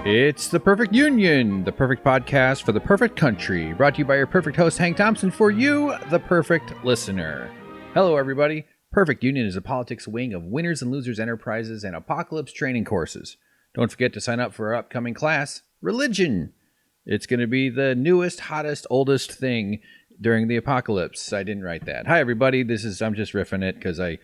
It's The Perfect Union, the perfect podcast for the perfect country, brought to you by your perfect host, Hank Thompson, for you, the perfect listener. Hello, everybody. Perfect Union is a politics wing of winners and losers enterprises and apocalypse training courses. Don't forget to sign up for our upcoming class, Religion. It's going to be the newest, hottest, oldest thing during the apocalypse. I didn't write that. Hi, everybody. I'm just riffing it because I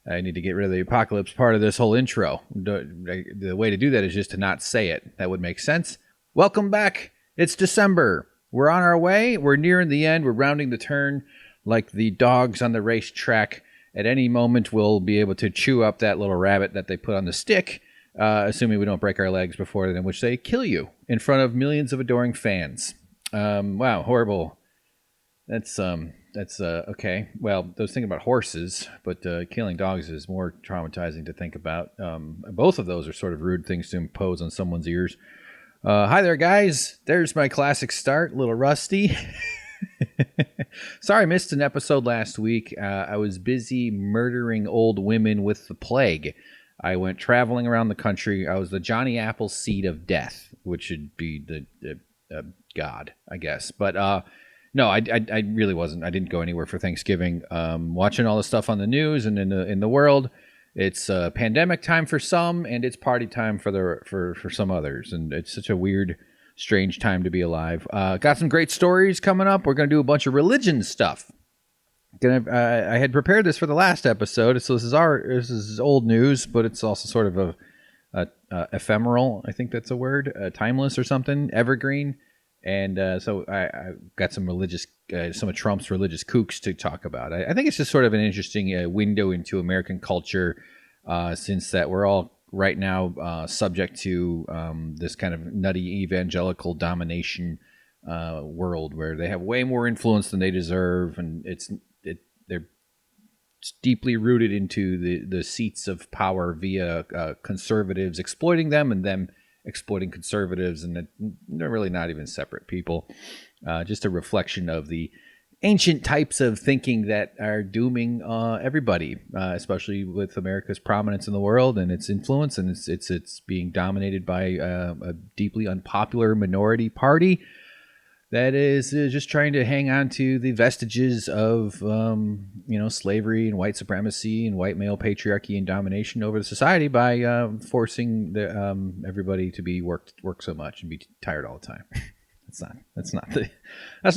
need to get rid of the apocalypse part of this whole intro. The way to do that is just to not say it. That would make sense. Welcome back. It's December. We're on our way. We're nearing the end. We're rounding the turn like the dogs on the racetrack. At any moment, we'll be able to chew up that little rabbit that they put on the stick, assuming we don't break our legs before then, in which they kill you in front of millions of adoring fans. Wow, horrible. That's okay. Well, I was thinking about horses, but killing dogs is more traumatizing to think about. Both of those are sort of rude things to impose on someone's ears. Hi there, guys. There's my classic start, a little rusty. Sorry I missed an episode last week. I was busy murdering old women with the plague. I went traveling around the country. I was the Johnny Appleseed of death, which should be the God, I guess. But no, I really wasn't. I didn't go anywhere for Thanksgiving. Watching all the stuff on the news and in the world. It's pandemic time for some, and it's party time for some others. And it's such a weird, strange time to be alive. Got some great stories coming up. We're gonna do a bunch of religion stuff. I had prepared this for the last episode, so this is old news, but it's also sort of a ephemeral. I think that's a word, timeless or something, evergreen. And so I got some of Trump's religious kooks to talk about. I think it's just sort of an interesting window into American culture, since that we're all right now subject to this kind of nutty evangelical domination world where they have way more influence than they deserve, and they're deeply rooted into the seats of power via conservatives exploiting them and them exploiting conservatives, and they're really not even separate people. Just a reflection of the ancient types of thinking that are dooming everybody, especially with America's prominence in the world and its influence, and it's being dominated by a deeply unpopular minority party that is just trying to hang on to the vestiges of slavery and white supremacy and white male patriarchy and domination over the society by forcing everybody to be work so much and be tired all the time. That's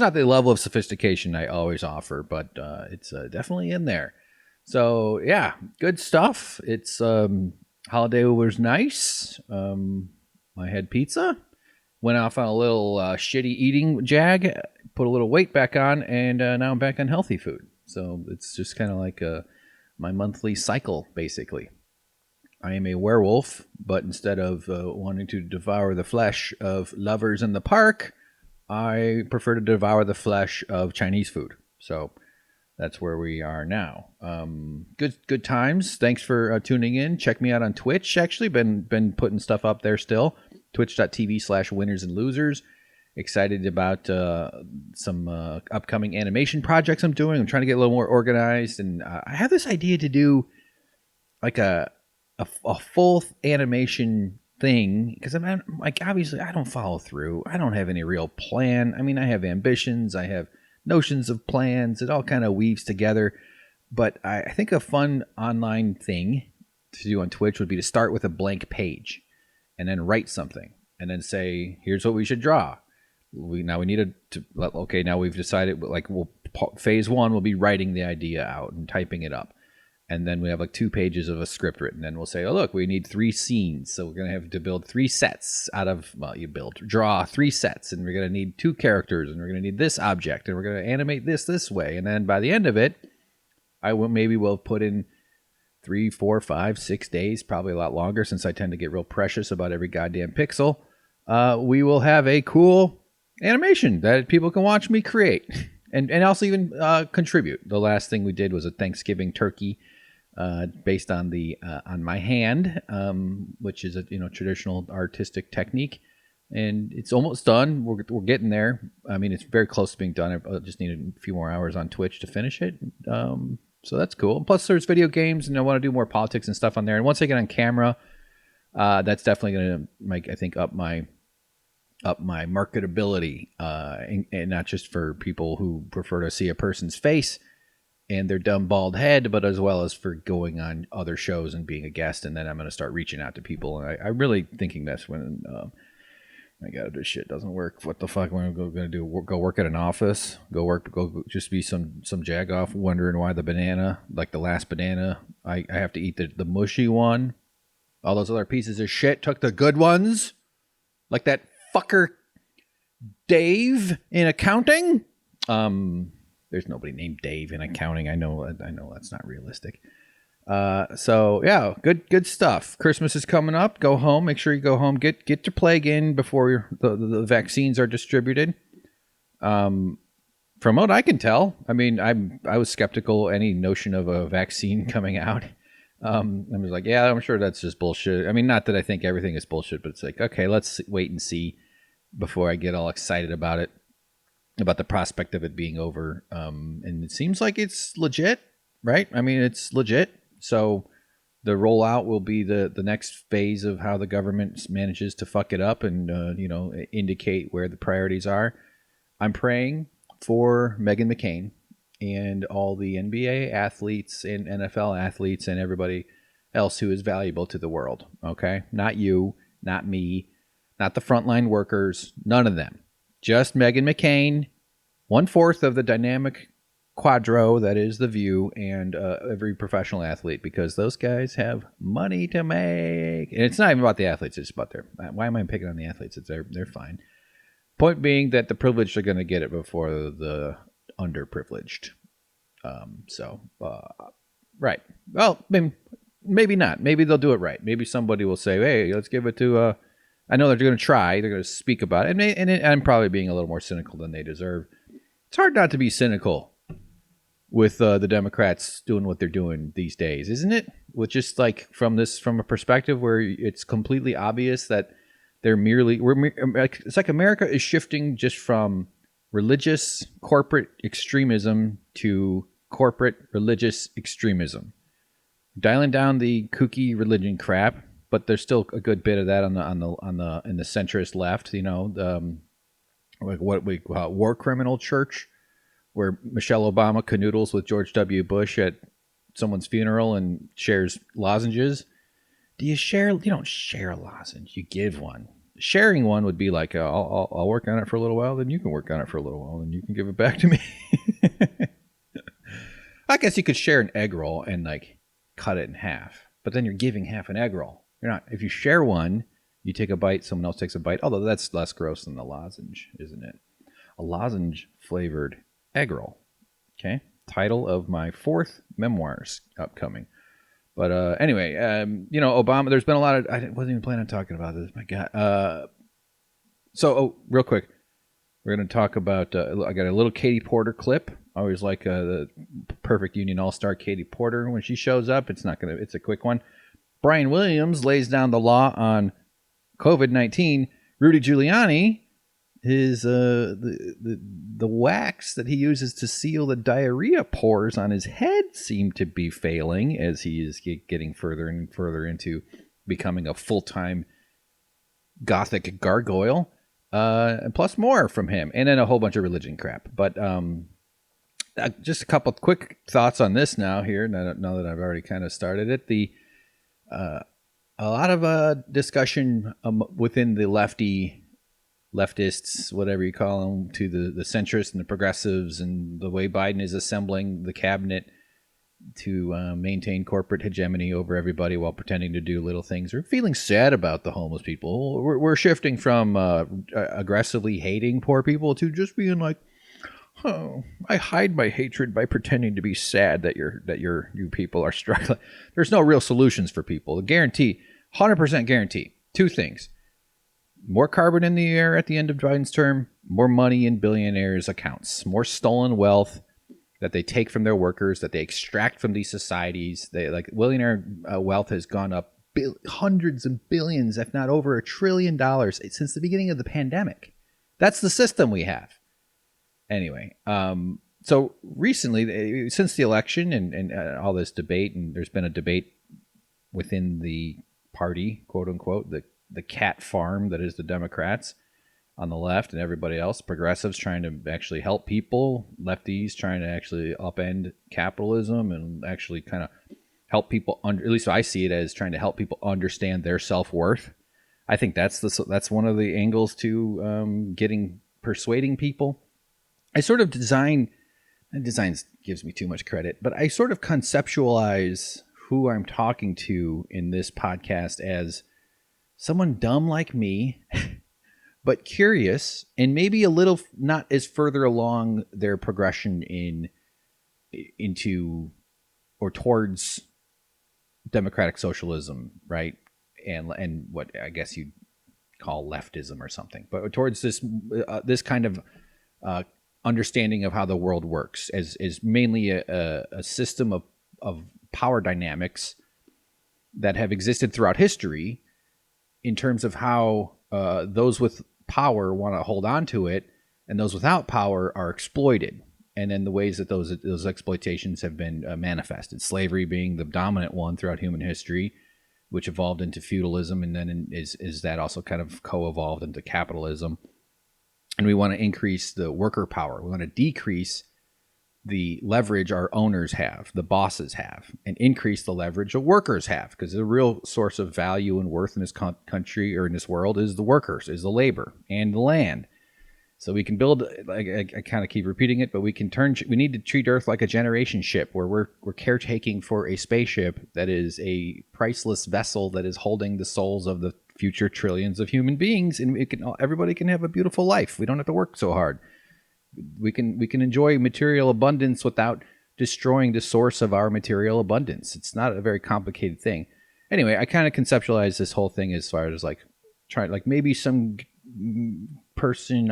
not the level of sophistication I always offer, but it's definitely in there. So yeah, good stuff. It's holiday was nice. I had pizza. Went off on a little shitty eating jag, put a little weight back on, and now I'm back on healthy food. So it's just kind of like my monthly cycle, basically. I am a werewolf, but instead of wanting to devour the flesh of lovers in the park, I prefer to devour the flesh of Chinese food. So that's where we are now. Good times. Thanks for tuning in. Check me out on Twitch, actually. Been putting stuff up there still. Twitch.tv/winners and losers. Excited about some upcoming animation projects I'm doing. I'm trying to get a little more organized, and I have this idea to do like a full animation thing, because I'm like, obviously I don't follow through. I don't have any real plan. I mean, I have ambitions. I have notions of plans. It all kind of weaves together. But I think a fun online thing to do on Twitch would be to start with a blank page and then write something and then say, here's what we should draw. Now we've decided, like, phase one will be writing the idea out and typing it up. And then we have like 2 pages of a script written. Then we'll say, oh, look, we need 3 scenes. So we're going to have to build 3 sets draw 3 sets. And we're going to need 2 characters. And we're going to need this object. And we're going to animate this way. And then by the end of it, we'll put in 3, 4, 5, 6 days, probably a lot longer, since I tend to get real precious about every goddamn pixel. We will have a cool animation that people can watch me create and also even contribute. The last thing we did was a Thanksgiving turkey based on on my hand, which is a traditional artistic technique, and it's almost done. We're getting there. I mean, it's very close to being done. I just need a few more hours on Twitch to finish it. So that's cool. Plus, there's video games, and I want to do more politics and stuff on there. And once I get on camera, That's definitely going to make, I think, up my marketability, and not just for people who prefer to see a person's face and their dumb bald head, but as well as for going on other shows and being a guest. And then I'm going to start reaching out to people. And I'm really thinking this when, my God, this shit doesn't work. What the fuck am I going to do? Go work at an office? Go just be some jagoff wondering why the banana, like the last banana, I have to eat the mushy one. All those other pieces of shit took the good ones. Like that fucker Dave in accounting. There's nobody named Dave in accounting. I know that's not realistic. So yeah, good stuff. Christmas is coming up. Go home. Make sure you go home. Get your plague in before the vaccines are distributed. From what I can tell, I mean, I was skeptical any notion of a vaccine coming out. I was like, yeah, I'm sure that's just bullshit. I mean, not that I think everything is bullshit, but it's like, okay, let's wait and see before I get all excited about it, about the prospect of it being over. And it seems like it's legit, right? I mean, it's legit. So the rollout will be the next phase of how the government manages to fuck it up and, indicate where the priorities are. I'm praying for Meghan McCain and all the NBA athletes and NFL athletes and everybody else who is valuable to the world. Okay. Not you, not me, not the frontline workers, none of them. Just Meghan McCain, 1/4 of the dynamic quadro that is The View, and every professional athlete, because those guys have money to make. And it's not even about the athletes, it's about why am I picking on the athletes? They're fine. Point being that the privileged are going to get it before the underprivileged. Right. Well, maybe not. Maybe they'll do it right. Maybe somebody will say, hey, let's give it to... I know they're going to try. They're going to speak about it. And I'm probably being a little more cynical than they deserve. It's hard not to be cynical with the Democrats doing what they're doing these days, isn't it? With just like from a perspective where it's completely obvious that it's like America is shifting just from religious corporate extremism to corporate religious extremism, dialing down the kooky religion crap. But there's still a good bit of that in the centrist left, like what we call war criminal church, where Michelle Obama canoodles with George W. Bush at someone's funeral and shares lozenges. You don't share a lozenge, you give one. Sharing one would be like, I'll work on it for a little while, then you can work on it for a little while, and you can give it back to me. I guess you could share an egg roll and like cut it in half, but then you're giving half an egg roll. You're not. If you share one, you take a bite, someone else takes a bite. Although that's less gross than the lozenge, isn't it? A lozenge flavored egg roll. Okay. Title of my 4th memoirs upcoming. But anyway, Obama. There's been a lot of. I wasn't even planning on talking about this. My God. Real quick, we're going to talk about. I got a little Katie Porter clip. I always like the Perfect Union All-Star Katie Porter when she shows up. It's a quick one. Brian Williams lays down the law on COVID-19. Rudy Giuliani, his the wax that he uses to seal the diarrhea pores on his head seem to be failing as he is getting further and further into becoming a full-time gothic gargoyle. And plus more from him, and then a whole bunch of religion crap. But just a couple quick thoughts on this now that I've already kind of started it. A lot of discussion within the leftists, whatever you call them, to the centrists and the progressives, and the way Biden is assembling the cabinet to maintain corporate hegemony over everybody while pretending to do little things. We're feeling sad about the homeless people. We're shifting from aggressively hating poor people to just being like, oh, I hide my hatred by pretending to be sad that you people are struggling. There's no real solutions for people. 100% guarantee. 2 things. More carbon in the air at the end of Biden's term, more money in billionaires' accounts, more stolen wealth that they take from their workers, that they extract from these societies. Billionaire wealth has gone up hundreds of billions, if not over $1 trillion since the beginning of the pandemic. That's the system we have. Anyway, so recently, since the election and all this debate, and there's been a debate within the party, quote unquote, the cat farm that is the Democrats on the left, and everybody else, progressives trying to actually help people, lefties trying to actually upend capitalism and actually kind of help people, at least I see it as trying to help people understand their self-worth. I think that's one of the angles to persuading people. I sort of design gives me too much credit, but I sort of conceptualize who I'm talking to in this podcast as someone dumb like me, but curious and maybe a little not as further along their progression into or towards democratic socialism, right? And what I guess you'd call leftism or something, but towards this kind of understanding of how the world works as mainly a system of power dynamics that have existed throughout history in terms of how those with power want to hold on to it and those without power are exploited. And then the ways that those exploitations have been manifested, slavery being the dominant one throughout human history, which evolved into feudalism, and then is that also kind of co-evolved into capitalism. And we want to increase the worker power. We want to decrease the leverage our owners have, the bosses have, and increase the leverage the workers have, because the real source of value and worth in this country or in this world is the workers, is the labor and the land. So we can build, I kind of keep repeating it, but we need to treat Earth like a generation ship where we're caretaking for a spaceship that is a priceless vessel that is holding the souls of the future trillions of human beings, and everybody can have a beautiful life. We don't have to work so hard. We can enjoy material abundance without destroying the source of our material abundance. It's not a very complicated thing. Anyway, I kind of conceptualize this whole thing as far as maybe some person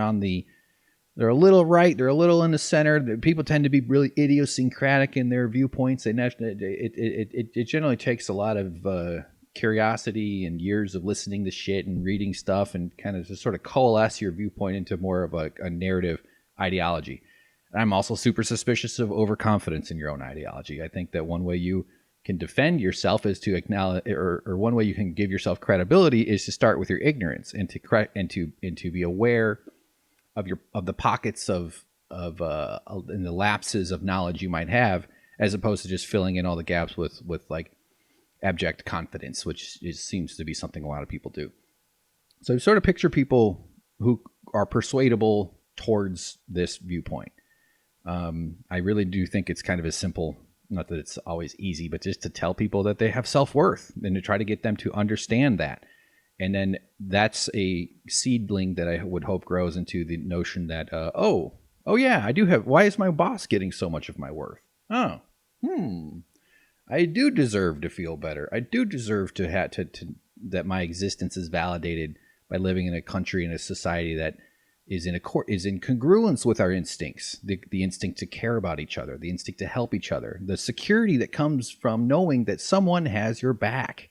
they're a little right, they're a little in the center. People tend to be really idiosyncratic in their viewpoints. It generally takes a lot of curiosity and years of listening to shit and reading stuff and kind of just sort of coalesce your viewpoint into more of a narrative ideology. And I'm also super suspicious of overconfidence in your own ideology. I think that one way you can defend yourself is to acknowledge, or one way you can give yourself credibility is to start with your ignorance and to be aware of the pockets of and the lapses of knowledge you might have, as opposed to just filling in all the gaps with like abject confidence, which seems to be something a lot of people do. So sort of picture people who are persuadable towards this viewpoint. I really do think it's kind of as simple, not that it's always easy, but just to tell people that they have self-worth and to try to get them to understand that. And then that's a seedling that I would hope grows into the notion that, oh yeah, I do have, why is my boss getting so much of my worth? I do deserve to feel better. I do deserve to have that my existence is validated by living in a country and a society that is in congruence with our instincts, the instinct to care about each other, the instinct to help each other, the security that comes from knowing that someone has your back.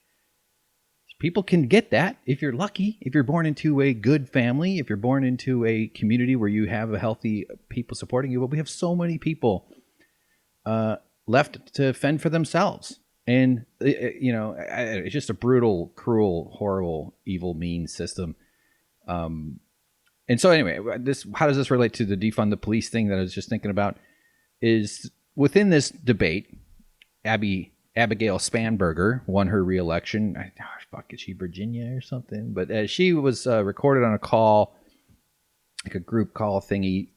People can get that if you're lucky, if you're born into a good family, if you're born into a community where you have a healthy people supporting you. But we have so many people left to fend for themselves. And, it's just a brutal, cruel, horrible, evil, mean system. And so anyway, how does this relate to the defund the police thing that I was just thinking about? Is within this debate, Abigail Spanberger won her re-election. Is she Virginia or something? But she was recorded on a call, like a group call thingy,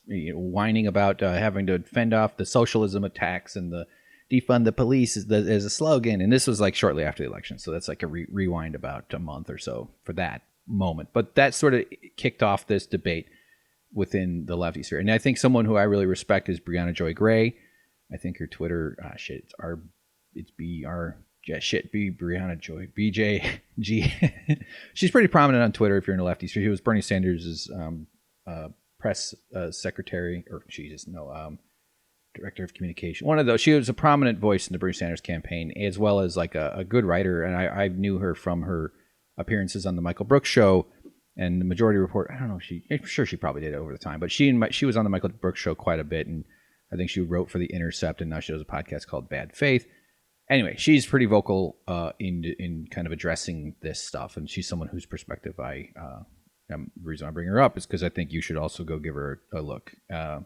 whining about having to fend off the socialism attacks and the defund the police as a slogan. And this was like shortly after the election. So that's like a rewind about a month or so for that moment. But that sort of kicked off this debate within the lefty sphere. And I think someone who I really respect is Brianna Joy Gray. I think her Twitter, Brianna Joy, BJG. She's pretty prominent on Twitter if you're in the lefty sphere. She was Bernie Sanders' press secretary, director of communication. One of those. She was a prominent voice in the Bernie Sanders campaign, as well as like a good writer. And I knew her from her appearances on the Michael Brooks Show and the Majority Report. I don't know. I'm sure she probably did it over the time, but she was on the Michael Brooks Show quite a bit, and I think she wrote for The Intercept, and now she does a podcast called Bad Faith. Anyway, she's pretty vocal in kind of addressing this stuff, and she's someone whose perspective the reason I bring her up is because I think you should also go give her a look. But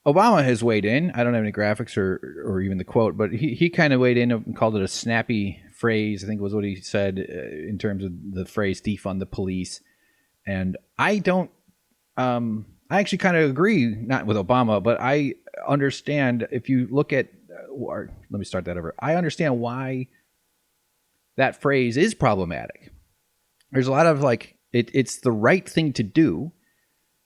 Obama has weighed in. I don't have any graphics or even the quote, but he kind of weighed in and called it a snappy phrase, I think was what he said in terms of the phrase defund the police. And I don't, I actually kind of agree, not with Obama, but I understand if you look at, or let me start that over. I understand why that phrase is problematic. There's a lot of it's the right thing to do.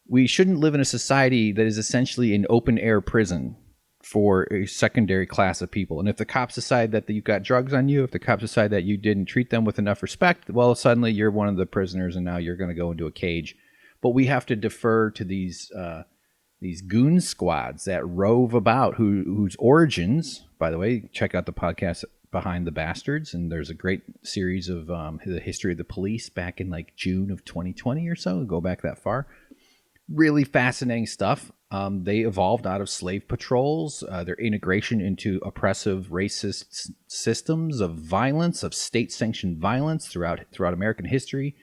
We shouldn't live in a society that is essentially an open air prison for a secondary class of people. And if the cops decide that you've got drugs on you, if the cops decide that you didn't treat them with enough respect, well, suddenly you're one of the prisoners and now you're going to go into a cage. But we have to defer to these goon squads that rove about, whose origins, by the way, check out the podcast Behind the Bastards, and there's a great series of the history of the police back in June of 2020 or so. Go back that far. Really fascinating stuff. They evolved out of slave patrols, their integration into oppressive, racist systems of violence, of state-sanctioned violence throughout American history.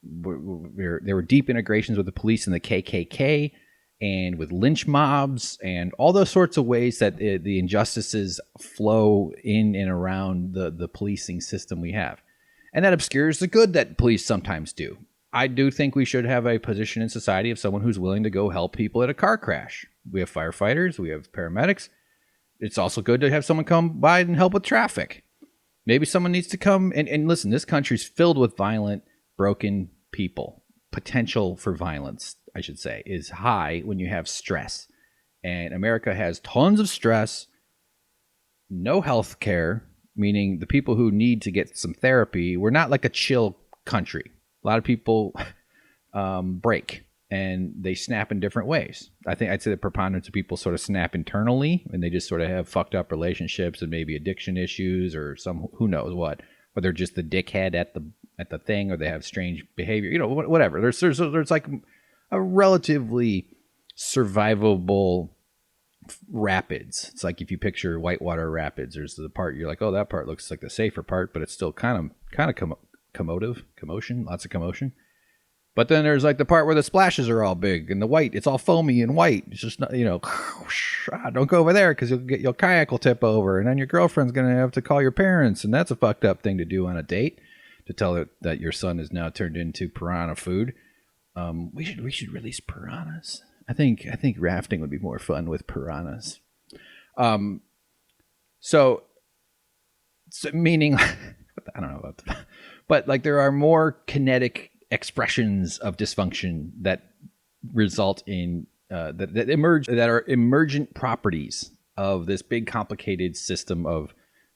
There were deep integrations with the police and the KKK, and with lynch mobs, and all those sorts of ways that the injustices flow in and around the policing system we have. And that obscures the good that police sometimes do. I do think we should have a position in society of someone who's willing to go help people at a car crash. We have firefighters, we have paramedics. It's also good to have someone come by and help with traffic. Maybe someone needs to come and listen, this country's filled with violent, broken people. Potential for violence, I should say, is high when you have stress. And America has tons of stress, no health care, meaning the people who need to get some therapy. We're not like a chill country. A lot of people break and they snap in different ways. I'd say the preponderance of people sort of snap internally and they just sort of have fucked up relationships and maybe addiction issues or some who knows what. Or they're just the dickhead at the thing, or they have strange behavior. Whatever. There's like a relatively survivable rapids. It's like if you picture whitewater rapids, there's the part you're like, oh, that part looks like the safer part, but it's still kind of commotion, lots of commotion. But then there's the part where the splashes are all big and the white, it's all foamy and white. It's just not, don't go over there because your kayak will tip over, and then your girlfriend's gonna have to call your parents, and that's a fucked up thing to do on a date, to tell it that your son is now turned into piranha food. We should release piranhas. I think rafting would be more fun with piranhas. So meaning, I don't know about that. But there are more kinetic expressions of dysfunction that result in that are emergent properties of this big complicated system of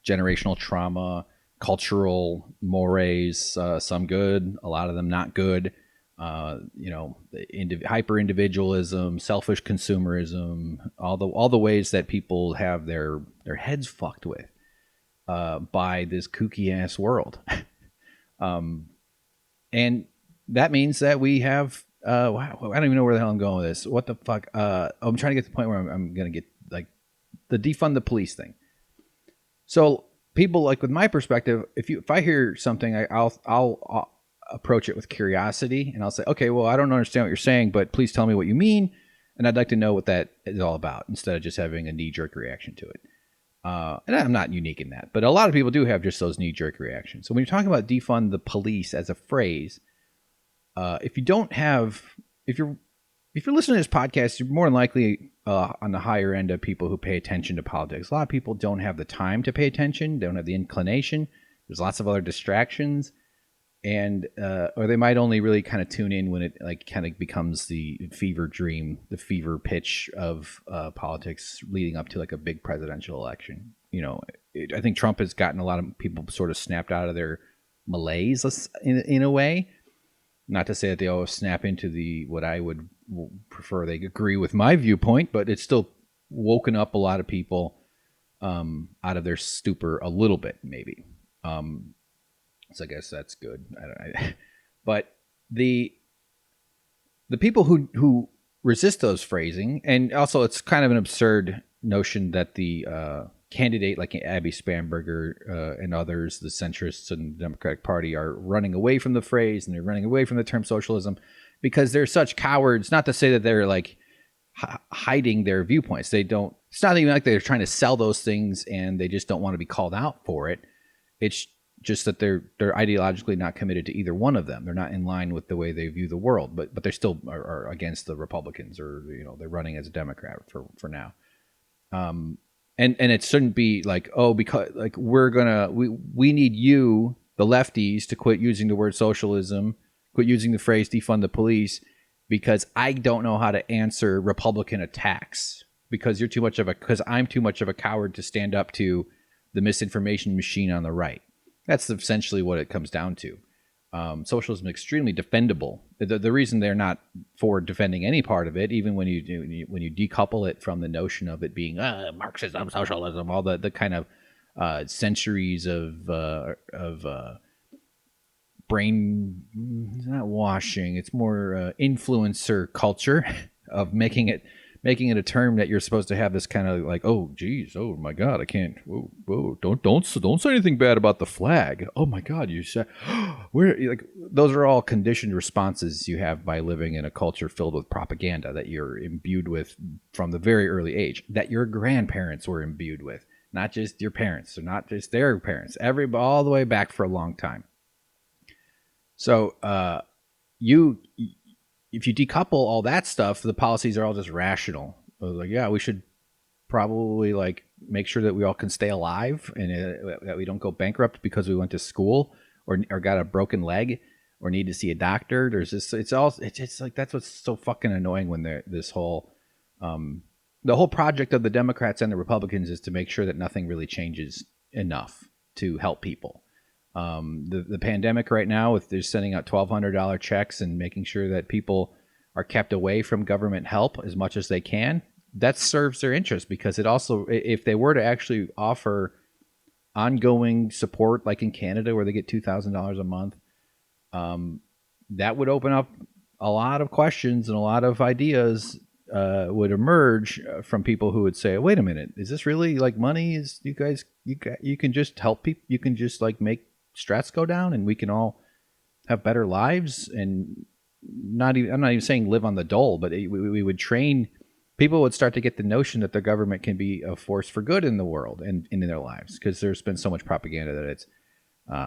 generational trauma, cultural mores, some good, a lot of them not good. Hyper individualism, selfish consumerism, all the ways that people have their heads fucked with by this kooky ass world. And that means that we have, I don't even know where the hell I'm going with this. What the fuck? I'm trying to get to the point where I'm going to get the defund the police thing. So people with my perspective, if I hear something, I'll approach it with curiosity and I'll say, okay, well, I don't understand what you're saying, but please tell me what you mean. And I'd like to know what that is all about instead of just having a knee-jerk reaction to it. And I'm not unique in that, but a lot of people do have just those knee-jerk reactions. So when you're talking about defund the police as a phrase, if you're listening to this podcast, you're more than likely on the higher end of people who pay attention to politics. A lot of people don't have the time to pay attention. They don't have the inclination. There's lots of other distractions. And or they might only really kind of tune in when it kind of becomes the fever dream, the fever pitch of politics leading up to a big presidential election. I think Trump has gotten a lot of people sort of snapped out of their malaise in a way. Not to say that they always snap into what I would prefer they agree with my viewpoint, but it's still woken up a lot of people out of their stupor a little bit, maybe. So I guess that's good. But the people who resist those phrasing, and also it's kind of an absurd notion that the candidate like Abby Spanberger and others, the centrists in the Democratic Party, are running away from the phrase and they're running away from the term socialism because they're such cowards. Not to say that they're like hiding their viewpoints. They don't. It's not even like they're trying to sell those things and they just don't want to be called out for it. It's just that they're ideologically not committed to either one of them. They're not in line with the way they view the world, but they still are against the Republicans, or they're running as a Democrat for now. And it shouldn't be like, oh, because like we need you, the lefties, to quit using the word socialism, quit using the phrase defund the police, because I don't know how to answer Republican attacks because I'm too much of a coward to stand up to the misinformation machine on the right. That's essentially what it comes down to. Socialism is extremely defendable. The reason they're not for defending any part of it, even when you decouple it from the notion of it being Marxism, socialism, all the kind of centuries of brain, not washing, it's more influencer culture of making it a term that you're supposed to have this kind of like, oh geez, oh my god, I can't, whoa, don't say anything bad about the flag. Oh my god, you said where, like, those are all conditioned responses you have by living in a culture filled with propaganda that you're imbued with from the very early age, that your grandparents were imbued with, not just your parents, or not just their parents, all the way back for a long time. So if you decouple all that stuff, the policies are all just rational. Like, yeah, we should probably like make sure that we all can stay alive and that we don't go bankrupt because we went to school or got a broken leg or need to see a doctor. There's this, it's like, that's what's so fucking annoying when the whole project of the Democrats and the Republicans is to make sure that nothing really changes enough to help people. The pandemic right now, if they're sending out $1,200 checks and making sure that people are kept away from government help as much as they can, that serves their interest, because it also, if they were to actually offer ongoing support, like in Canada where they get $2,000 a month, that would open up a lot of questions, and a lot of ideas would emerge from people who would say, wait a minute, is this really like money? Is you can just help people, you can just like make stress go down and we can all have better lives, and I'm not even saying live on the dole, but we would train people, would start to get the notion that the government can be a force for good in the world and in their lives, because there's been so much propaganda that it's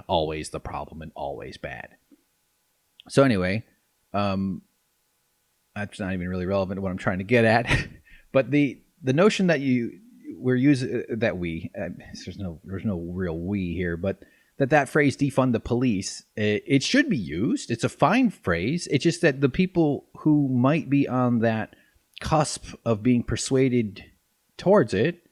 always the problem and always bad. So anyway, that's not even really relevant to what I'm trying to get at. But the notion that we're using, that there's no real we here, but that phrase defund the police, it should be used. It's a fine phrase. It's just that the people who might be on that cusp of being persuaded towards it,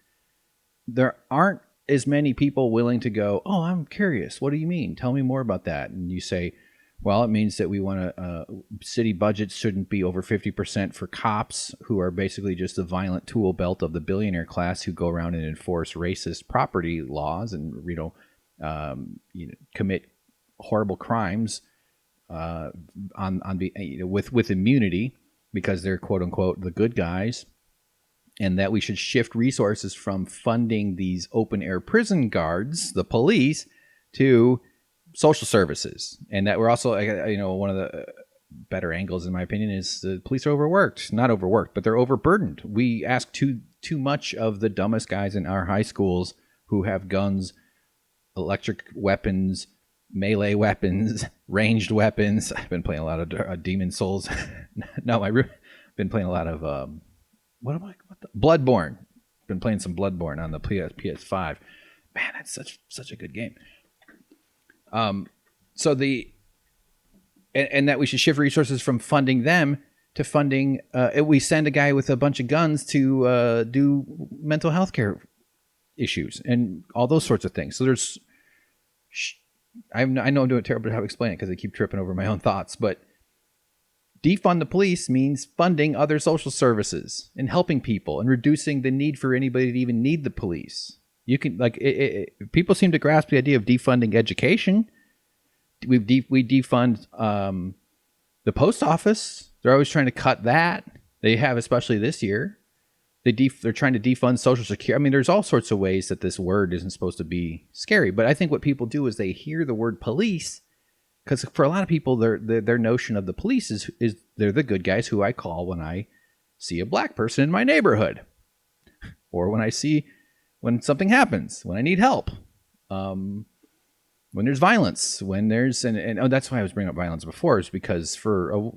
there aren't as many people willing to go, oh, I'm curious. What do you mean? Tell me more about that. And you say, well, it means that we want city budgets shouldn't be over 50% for cops, who are basically just the violent tool belt of the billionaire class who go around and enforce racist property laws and commit horrible crimes with immunity because they're quote unquote the good guys, and that we should shift resources from funding these open air prison guards, the police, to social services. And that we're also, one of the better angles, in my opinion, is the police are not overworked, but they're overburdened. We ask too much of the dumbest guys in our high schools who have guns, electric weapons, melee weapons, ranged weapons. I've been playing a lot of Demon Souls. No, I've been playing a lot of Bloodborne. Been playing some Bloodborne on the PS5. Man, that's such a good game. So and that we should shift resources from funding them to funding. We send a guy with a bunch of guns to do mental health care issues and all those sorts of things. So there's, I know I'm doing a terrible job explaining it because I keep tripping over my own thoughts, but defund the police means funding other social services and helping people and reducing the need for anybody to even need the police. You can people seem to grasp the idea of defunding education. We defund the post office. They're always trying to cut that. They have, especially this year. they're trying to defund Social Security. I mean, there's all sorts of ways that this word isn't supposed to be scary. But I think what people do is they hear the word police, because for a lot of people, their notion of the police is they're the good guys who I call when I see a black person in my neighborhood, or when something happens, when I need help, when there's violence, when there's and that's why I was bringing up violence before, is because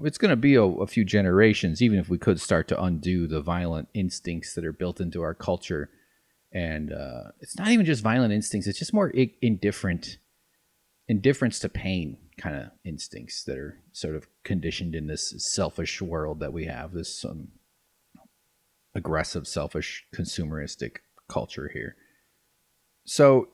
it's going to be a few generations, even if we could start to undo the violent instincts that are built into our culture. And it's not even just violent instincts; it's just more indifference to pain kind of instincts that are sort of conditioned in this selfish world that we have, this aggressive, selfish, consumeristic culture here. So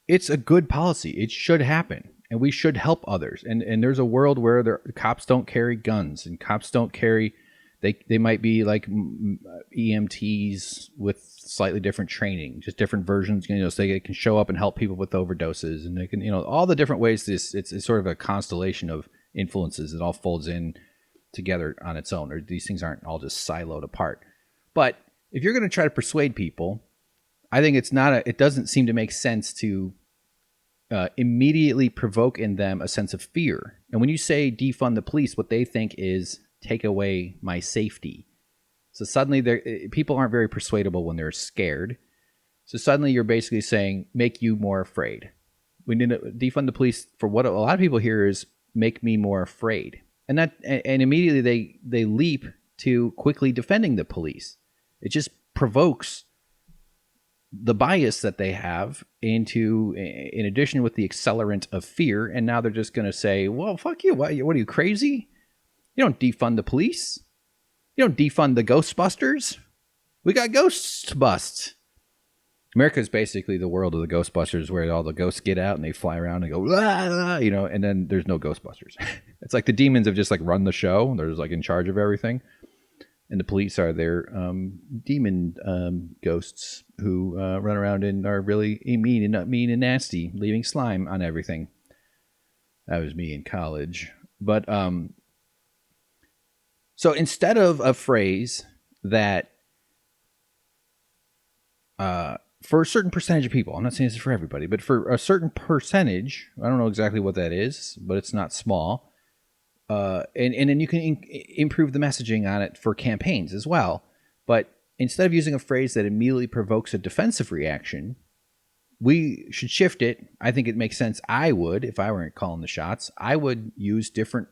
it's a good policy. It should happen, and we should help others. And there's a world where cops don't carry guns, and cops don't carry. They might be like EMTs with slightly different training, just different versions. So they can show up and help people with overdoses, and they can, all the different ways. It's sort of a constellation of influences that all folds in together on its own. Or these things aren't all just siloed apart. But if you're going to try to persuade people, I think it doesn't seem to make sense to immediately provoke in them a sense of fear. And when you say defund the police, what they think is take away my safety. So suddenly people aren't very persuadable when they're scared. So suddenly you're basically saying, make you more afraid. We need to defund the police for what a lot of people hear is make me more afraid. And immediately they leap to quickly defending the police. It just provokes the bias that they have in addition with the accelerant of fear. And now they're just going to say, well, fuck you. What are you, crazy? You don't defund the police. You don't defund the Ghostbusters. We got ghosts bust. America is basically the world of the Ghostbusters, where all the ghosts get out and they fly around and go, and then there's no Ghostbusters. It's like the demons have just like run the show. They're just like in charge of everything. And the police are their demon ghosts who run around and are really mean and nasty, leaving slime on everything. That was me in college. But so instead of a phrase that for a certain percentage of people, I'm not saying this is for everybody, but for a certain percentage, I don't know exactly what that is, but it's not small. And then you can improve the messaging on it for campaigns as well. But instead of using a phrase that immediately provokes a defensive reaction, we should shift it. I think it makes sense. I would, if I weren't calling the shots, I would use different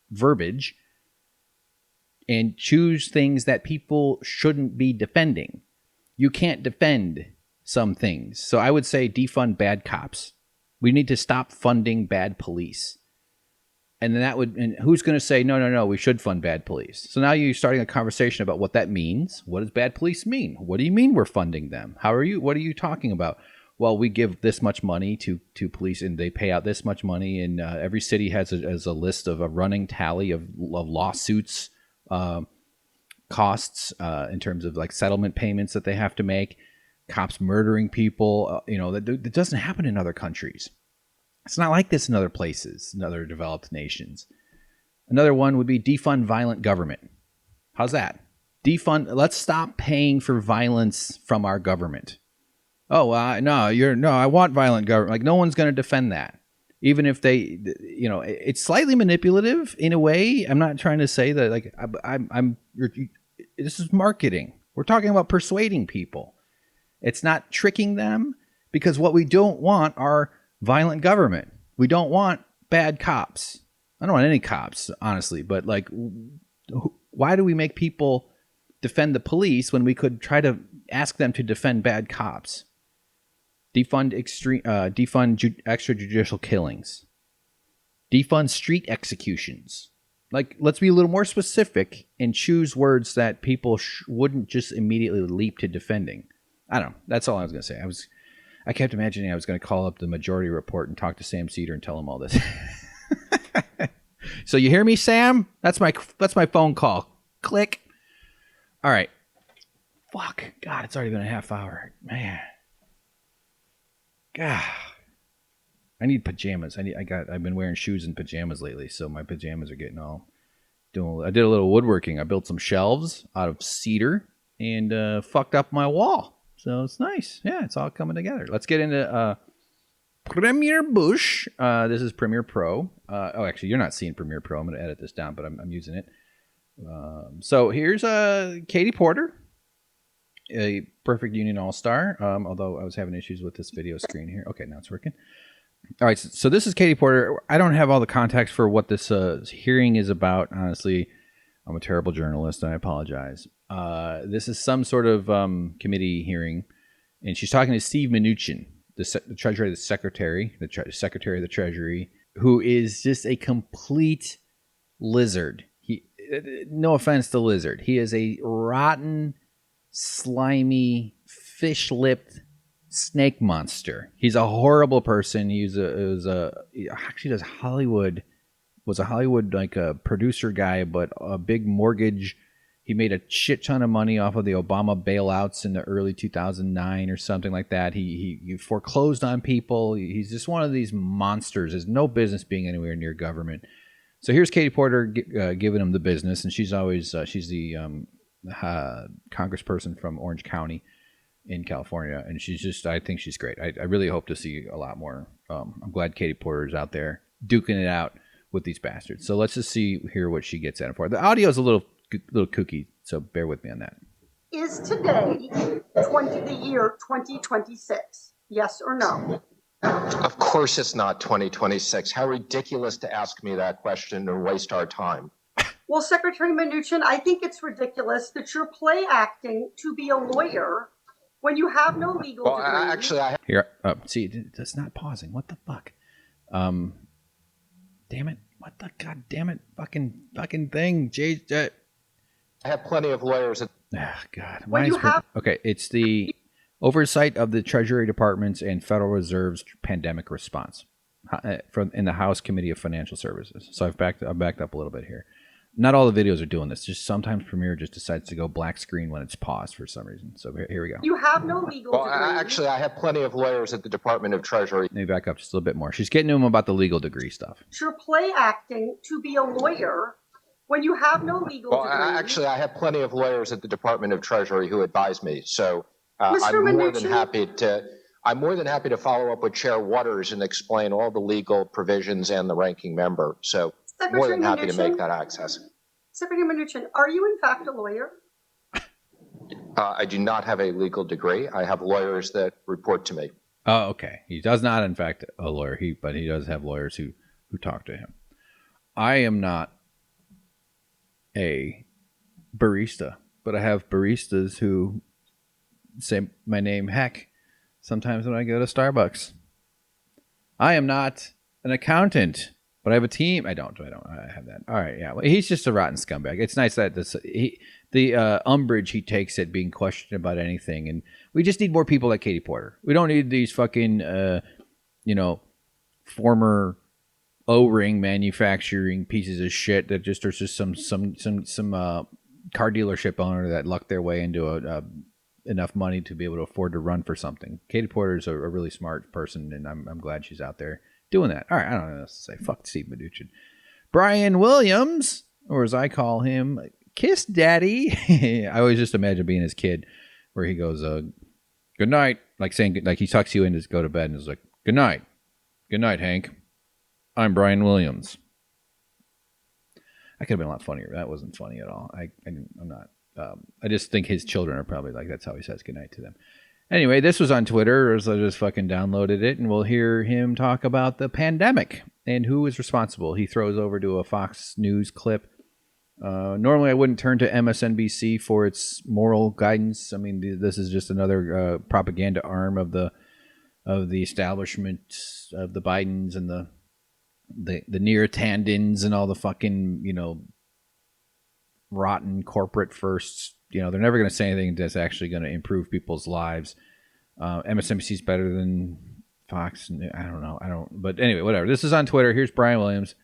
verbiage and choose things that people shouldn't be defending. You can't defend some things. So I would say defund bad cops. We need to stop funding bad police. And then and who's going to say, no, we should fund bad police? So now you're starting a conversation about what that means. What does bad police mean? What do you mean we're funding them? What are you talking about? Well, we give this much money to police, and they pay out this much money. And every city has a list of a running tally of lawsuits, costs in terms of like settlement payments that they have to make. Cops murdering people, that doesn't happen in other countries. It's not like this in other places, in other developed nations. Another one would be defund violent government. How's that? Let's stop paying for violence from our government. Oh, I want violent government. Like, no one's going to defend that. Even if they, it's slightly manipulative in a way. I'm not trying to say that, like, this is marketing. We're talking about persuading people. It's not tricking them, because what we don't want are violent government. We don't want bad cops. I don't want any cops, honestly. But like, why do we make people defend the police when we could try to ask them to defend bad cops? Defund extrajudicial killings. Defund street executions. Like, let's be a little more specific and choose words that people wouldn't just immediately leap to defending. I don't know. That's all I was going to say. I kept imagining I was going to call up the Majority Report and talk to Sam Cedar and tell him all this. So you hear me, Sam? That's my phone call. Click. All right. Fuck. God, it's already been a half hour. Man. God. I need pajamas. I've been wearing shoes and pajamas lately, so my pajamas are getting all I did a little woodworking. I built some shelves out of cedar and fucked up my wall. So it's nice. Yeah, it's all coming together. Let's get into Premiere Bush. This is Premiere Pro. Oh, actually, you're not seeing Premiere Pro. I'm going to edit this down, but I'm using it. So here's Katie Porter, a Perfect Union All-Star, although I was having issues with this video screen here. Okay, now it's working. All right, so this is Katie Porter. I don't have all the context for what this hearing is about. Honestly, I'm a terrible journalist, and I apologize. This is some sort of committee hearing, and she's talking to Steve Mnuchin, the Secretary of the Treasury, who is just a complete lizard. No offense to lizard. He is a rotten, slimy, fish-lipped snake monster. He's a horrible person. He actually does Hollywood. Was a Hollywood like a producer guy, but a big mortgage. He made a shit ton of money off of the Obama bailouts in the early 2009 or something like that. He foreclosed on people. He's just one of these monsters. There's no business being anywhere near government. So here's Katie Porter giving him the business, and she's the congressperson from Orange County in California, and I think she's great. I really hope to see a lot more. I'm glad Katie Porter's out there duking it out with these bastards. So let's just hear what she gets at it for. The audio is a little kooky, so bear with me on that. Is today the year 2026? Yes or no? Of course it's not 2026. How ridiculous to ask me that question and waste our time. Well, Secretary Mnuchin, I think it's ridiculous that you're play acting to be a lawyer when you have no legal degree. Actually, see, that's not pausing. What the fuck? Damn it. What the goddamn it fucking thing? I have plenty of lawyers. God. Okay, it's the oversight of the Treasury Department's and Federal Reserve's pandemic response in the House Committee of Financial Services. So I've backed up a little bit here. Not all the videos are doing this. Just sometimes Premiere just decides to go black screen when it's paused for some reason. So here we go. You have no legal degree. Actually, I have plenty of lawyers at the Department of Treasury. Let me back up just a little bit more. She's getting to him about the legal degree stuff. You're play acting to be a lawyer when you have no legal degree. Actually, I have plenty of lawyers at the Department of Treasury who advise me. So I'm more than happy to follow up with Chair Waters and explain all the legal provisions and the ranking member. So more than happy to make that access. Secretary Mnuchin, are you in fact a lawyer? I do not have a legal degree. I have lawyers that report to me. Oh, okay. He does not, in fact, a lawyer. But he does have lawyers who talk to him. I am not a barista, but I have baristas who say my name heck sometimes when I go to Starbucks. I am not an accountant, but I have a team. I don't. I have that. All right, yeah. Well, he's just a rotten scumbag. It's nice that the umbrage he takes at being questioned about anything, and we just need more people like Katie Porter. We don't need these fucking, former O-ring manufacturing pieces of shit that there's just some car dealership owner that lucked their way into enough money to be able to afford to run for something. Katie Porter's a really smart person, and I'm glad she's out there doing that. All right, I don't know what else to say. Fuck Steve Mnuchin. Brian Williams, or as I call him, Kiss Daddy. I always just imagine being his kid, where he goes, "Good night," like he tucks you in to go to bed, and is like, "Good night, Hank. I'm Brian Williams." That could have been a lot funnier. That wasn't funny at all. I'm not. I just think his children are probably like, that's how he says goodnight to them. Anyway, this was on Twitter, so I just fucking downloaded it, and we'll hear him talk about the pandemic and who is responsible. He throws over to a Fox News clip. Normally, I wouldn't turn to MSNBC for its moral guidance. I mean, this is just another propaganda arm of the establishment of the Bidens and the near Tandons and all the fucking, rotten corporate firsts. They're never going to say anything that's actually going to improve people's lives. MSNBC is better than Fox. I don't know. But anyway, whatever. This is on Twitter. Here's Brian Williams.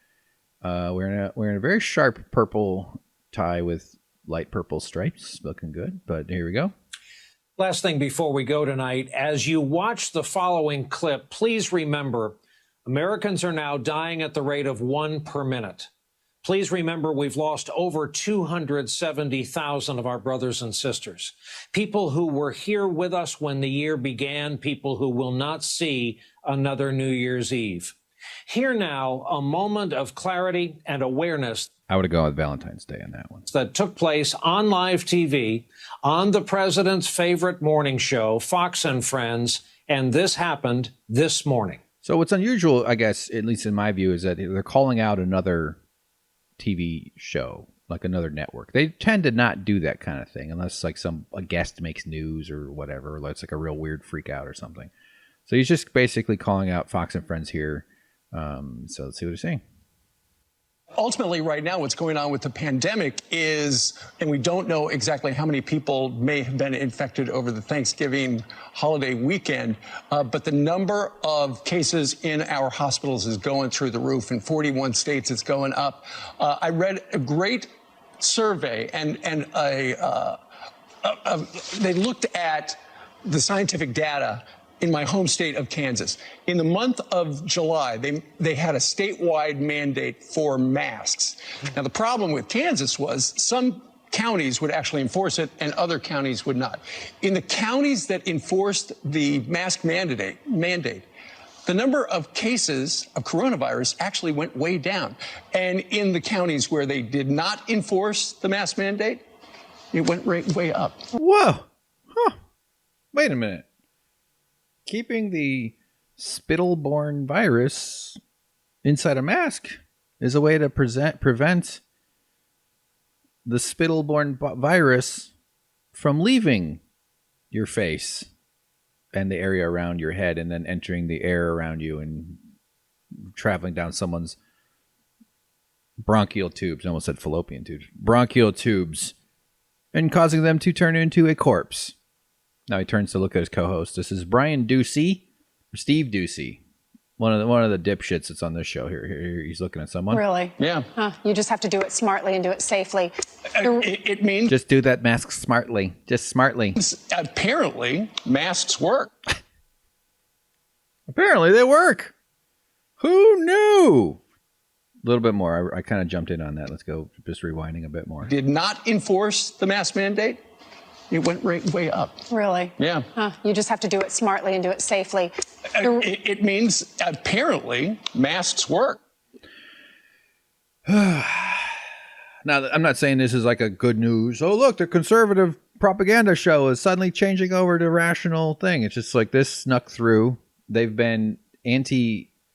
Wearing a very sharp purple tie with light purple stripes. Looking good. But here we go. Last thing before we go tonight, as you watch the following clip, please remember Americans are now dying at the rate of 1 per minute. Please remember we've lost over 270,000 of our brothers and sisters. People who were here with us when the year began, people who will not see another New Year's Eve. Here now, a moment of clarity and awareness. I would have gone with Valentine's Day on that one. That took place on live TV, on the president's favorite morning show, Fox and Friends, and this happened this morning. So what's unusual, I guess, at least in my view, is that they're calling out another TV show, like another network. They tend to not do that kind of thing unless like a guest makes news or whatever. Or it's like a real weird freak out or something. So he's just basically calling out Fox and Friends here. So let's see what he's saying. Ultimately, right now, what's going on with the pandemic is, and we don't know exactly how many people may have been infected over the Thanksgiving holiday weekend, but the number of cases in our hospitals is going through the roof. In 41 states, it's going up. I read a great survey, and they looked at the scientific data in my home state of Kansas. In the month of July, they had a statewide mandate for masks. Now, the problem with Kansas was some counties would actually enforce it and other counties would not. In the counties that enforced the mask mandate, the number of cases of coronavirus actually went way down. And in the counties where they did not enforce the mask mandate, it went way up. Whoa. Huh. Wait a minute. Keeping the spittle-borne virus inside a mask is a way to prevent the spittle-borne virus from leaving your face and the area around your head and then entering the air around you and traveling down someone's bronchial tubes. I almost said fallopian tubes. Bronchial tubes. And causing them to turn into a corpse. Now he turns to look at his co-host. This is Brian Ducey, or Steve Ducey, one of the dipshits that's on this show. Here he's looking at someone. Really? Yeah. You just have to do it smartly and do it safely. It means just do that mask smartly. Just smartly. Apparently, masks work. Apparently they work. Who knew? A little bit more. I kind of jumped in on that. Let's go just rewinding a bit more. Did not enforce the mask mandate. It went way up. Really? Yeah. You just have to do it smartly and do it safely. It means apparently masks work. Now, I'm not saying this is like a good news. Oh, look, the conservative propaganda show is suddenly changing over to rational thing. It's just like this snuck through. They've been I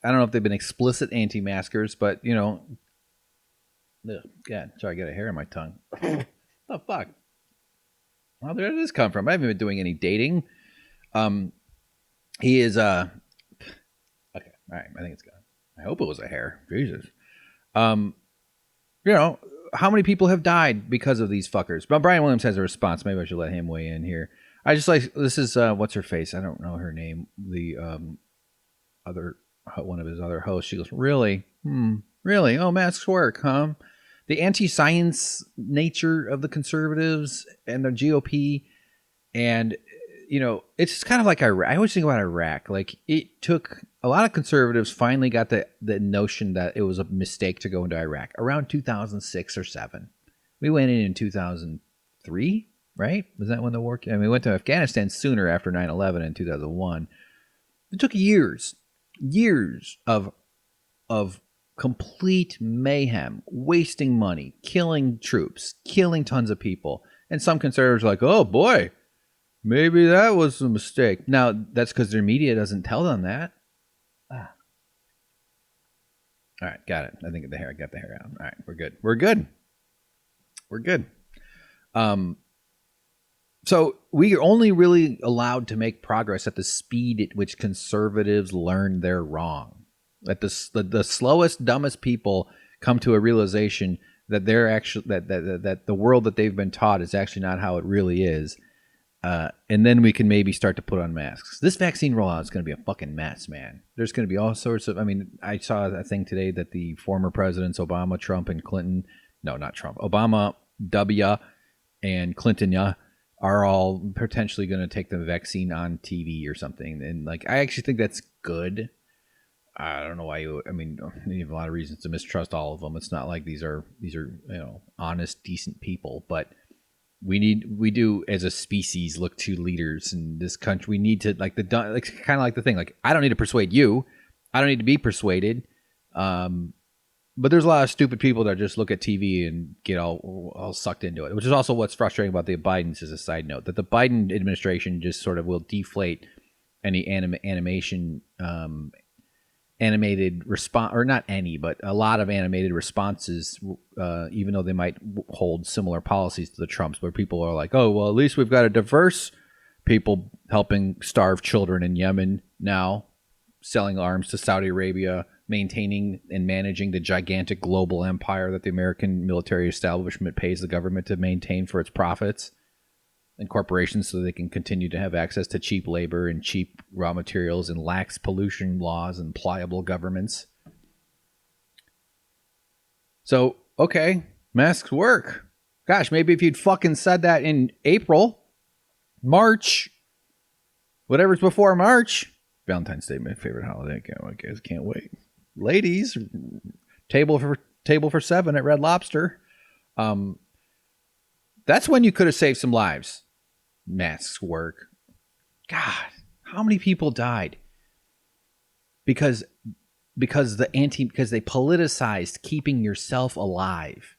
don't know if they've been explicit anti-maskers, but, you know. God, sorry, I got a hair in my tongue. Oh, fuck. Well, where did this come from? I haven't been doing any dating. He is, okay, all right, I think it's gone. I hope it was a hair. Jesus. You know, how many people have died because of these fuckers? But Brian Williams has a response. Maybe I should let him weigh in here. I just like, this is, what's her face? I don't know her name. The, one of his other hosts. She goes, really? Really? Oh, masks work, huh? The anti-science nature of the conservatives and the GOP, and you know, it's just kind of like Iraq. I always think about Iraq. Like, it took a lot of conservatives finally got the notion that it was a mistake to go into Iraq around 2006 or 7. We went in 2003, right? Was that when the war? I mean, we went to Afghanistan sooner after 9/11 in 2001. It took years of complete mayhem, wasting money, killing troops, killing tons of people. And some conservatives are like, oh boy, maybe that was a mistake. Now, that's because their media doesn't tell them that. All right, got it. I think I got the hair out. All right, we're good. So we are only really allowed to make progress at the speed at which conservatives learn they're wrong. That the slowest, dumbest people come to a realization that they're actually that the world that they've been taught is actually not how it really is, and then we can maybe start to put on masks. This vaccine rollout is going to be a fucking mess, man. There's going to be all sorts of. I mean, I saw a thing today that the former presidents Obama, Trump, and Clinton, no, not Trump, Obama, W, and Clinton, are all potentially going to take the vaccine on TV or something, and like I actually think that's good. I don't know why you. I mean, you have a lot of reasons to mistrust all of them. It's not like these are honest, decent people. But we do as a species look to leaders in this country. We need to kind of like the thing. Like, I don't need to persuade you. I don't need to be persuaded. But there's a lot of stupid people that just look at TV and get all sucked into it, which is also what's frustrating about the Bidens. As a side note, that the Biden administration just sort of will deflate any animated response, or not any, but a lot of animated responses, even though they might hold similar policies to the Trumps, where people are like, oh, well, at least we've got a diverse people helping starved children in Yemen now, selling arms to Saudi Arabia, maintaining and managing the gigantic global empire that the American military establishment pays the government to maintain for its profits and corporations, so they can continue to have access to cheap labor and cheap raw materials and lax pollution laws and pliable governments. So, okay, masks work. Gosh, maybe if you'd fucking said that in April, March, whatever's before March. Valentine's Day, my favorite holiday. I guess can't wait. Ladies, table for 7 at Red Lobster. That's when you could have saved some lives. Masks work. God, how many people died because they politicized keeping yourself alive?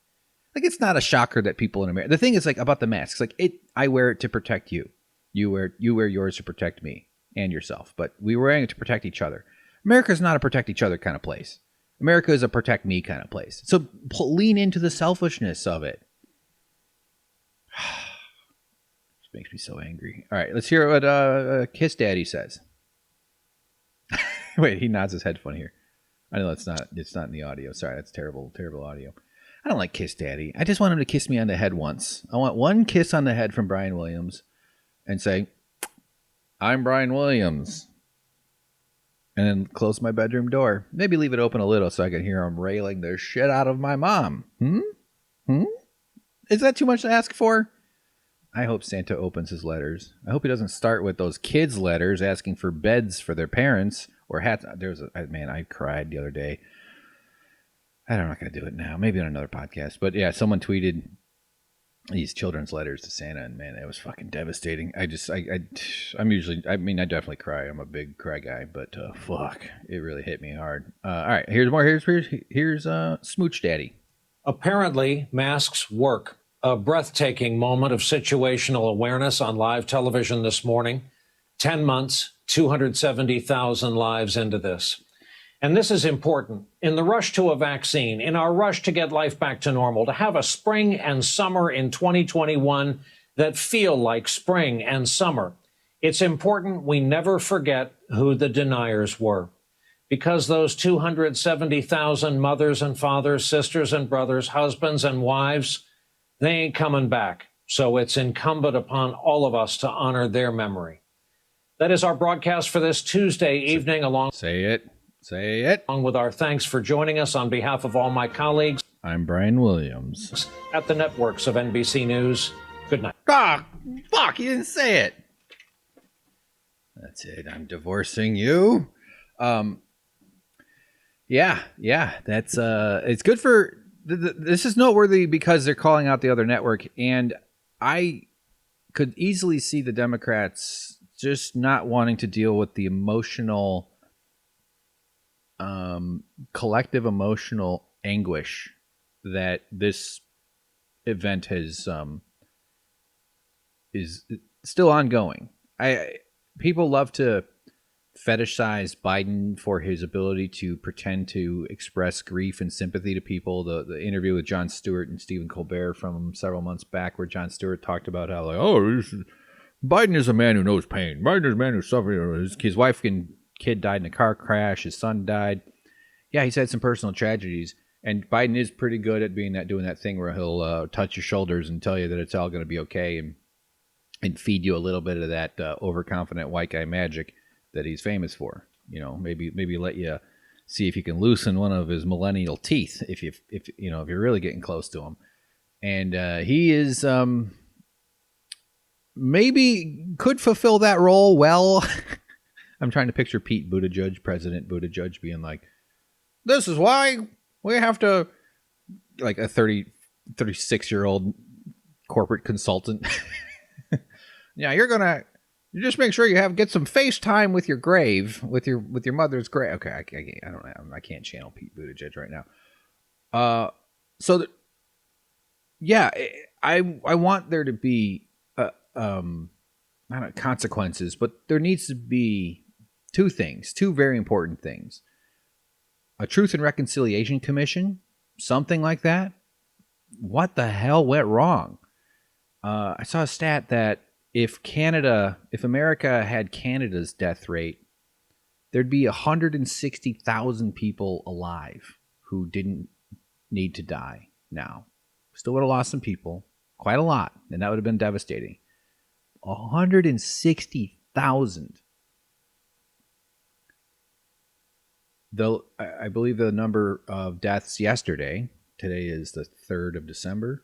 Like, it's not a shocker that people in America. The thing is, like, about the masks, like, I wear it to protect you. You wear yours to protect me and yourself. But we were wearing it to protect each other. America is not a protect each other kind of place. America is a protect me kind of place. So lean into the selfishness of it. This makes me so angry. All right, let's hear what Kiss Daddy says. Wait, he nods his head funny here. I know it's not in the audio. Sorry, that's terrible audio. I don't like Kiss Daddy. I just want him to kiss me on the head once. I want one kiss on the head from Brian Williams and say, I'm Brian Williams. And then close my bedroom door. Maybe leave it open a little so I can hear him railing the shit out of my mom. Is that too much to ask for? I hope Santa opens his letters. I hope he doesn't start with those kids' letters asking for beds for their parents or hats. I cried the other day. I'm not going to do it now. Maybe on another podcast. But yeah, someone tweeted these children's letters to Santa, and man, it was fucking devastating. I definitely cry. I'm a big cry guy, but fuck, it really hit me hard. All right, here's more. Here's Smooch Daddy. Apparently, masks work. A breathtaking moment of situational awareness on live television this morning. 10 months, 270,000 lives into this. And this is important. In the rush to a vaccine, in our rush to get life back to normal, to have a spring and summer in 2021 that feel like spring and summer, it's important we never forget who the deniers were. Because those 270,000 mothers and fathers, sisters and brothers, husbands and wives, they ain't coming back. So it's incumbent upon all of us to honor their memory. That is our broadcast for this Tuesday evening. Say it. Along with our thanks for joining us on behalf of all my colleagues. I'm Brian Williams. At the networks of NBC News. Good night. Ah, fuck, you didn't say it. That's it. I'm divorcing you. Yeah. That's it's good for. This is noteworthy because they're calling out the other network, and I could easily see the Democrats just not wanting to deal with the emotional, collective emotional anguish that this event has is still ongoing. People love to fetishize Biden for his ability to pretend to express grief and sympathy to people. The interview with Jon Stewart and Stephen Colbert from several months back, where Jon Stewart talked about how, like, Biden is a man who knows pain. Biden is a man who suffered. His wife and kid died in a car crash. His son died. Yeah, he's had some personal tragedies. And Biden is pretty good at doing that thing where he'll touch your shoulders and tell you that it's all going to be okay, and feed you a little bit of that overconfident white guy magic that he's famous for. You know, maybe let you see if you can loosen one of his millennial teeth if you're really getting close to him. And he is maybe could fulfill that role well. I'm trying to picture Pete Buttigieg, President Buttigieg, being like, "This is why we have to," like a 36-year-old corporate consultant. Yeah, you just make sure you get some FaceTime with your grave, with your mother's grave. Okay, I can't channel Pete Buttigieg right now. I want there to be not consequences, but there needs to be two very important things: a Truth and Reconciliation Commission, something like that. What the hell went wrong? I saw a stat that if America had Canada's death rate, there'd be 160,000 people alive who didn't need to die now. Still would have lost some people, quite a lot, and that would have been devastating. 160,000. Though I believe the number of deaths yesterday, today is the 3rd of December,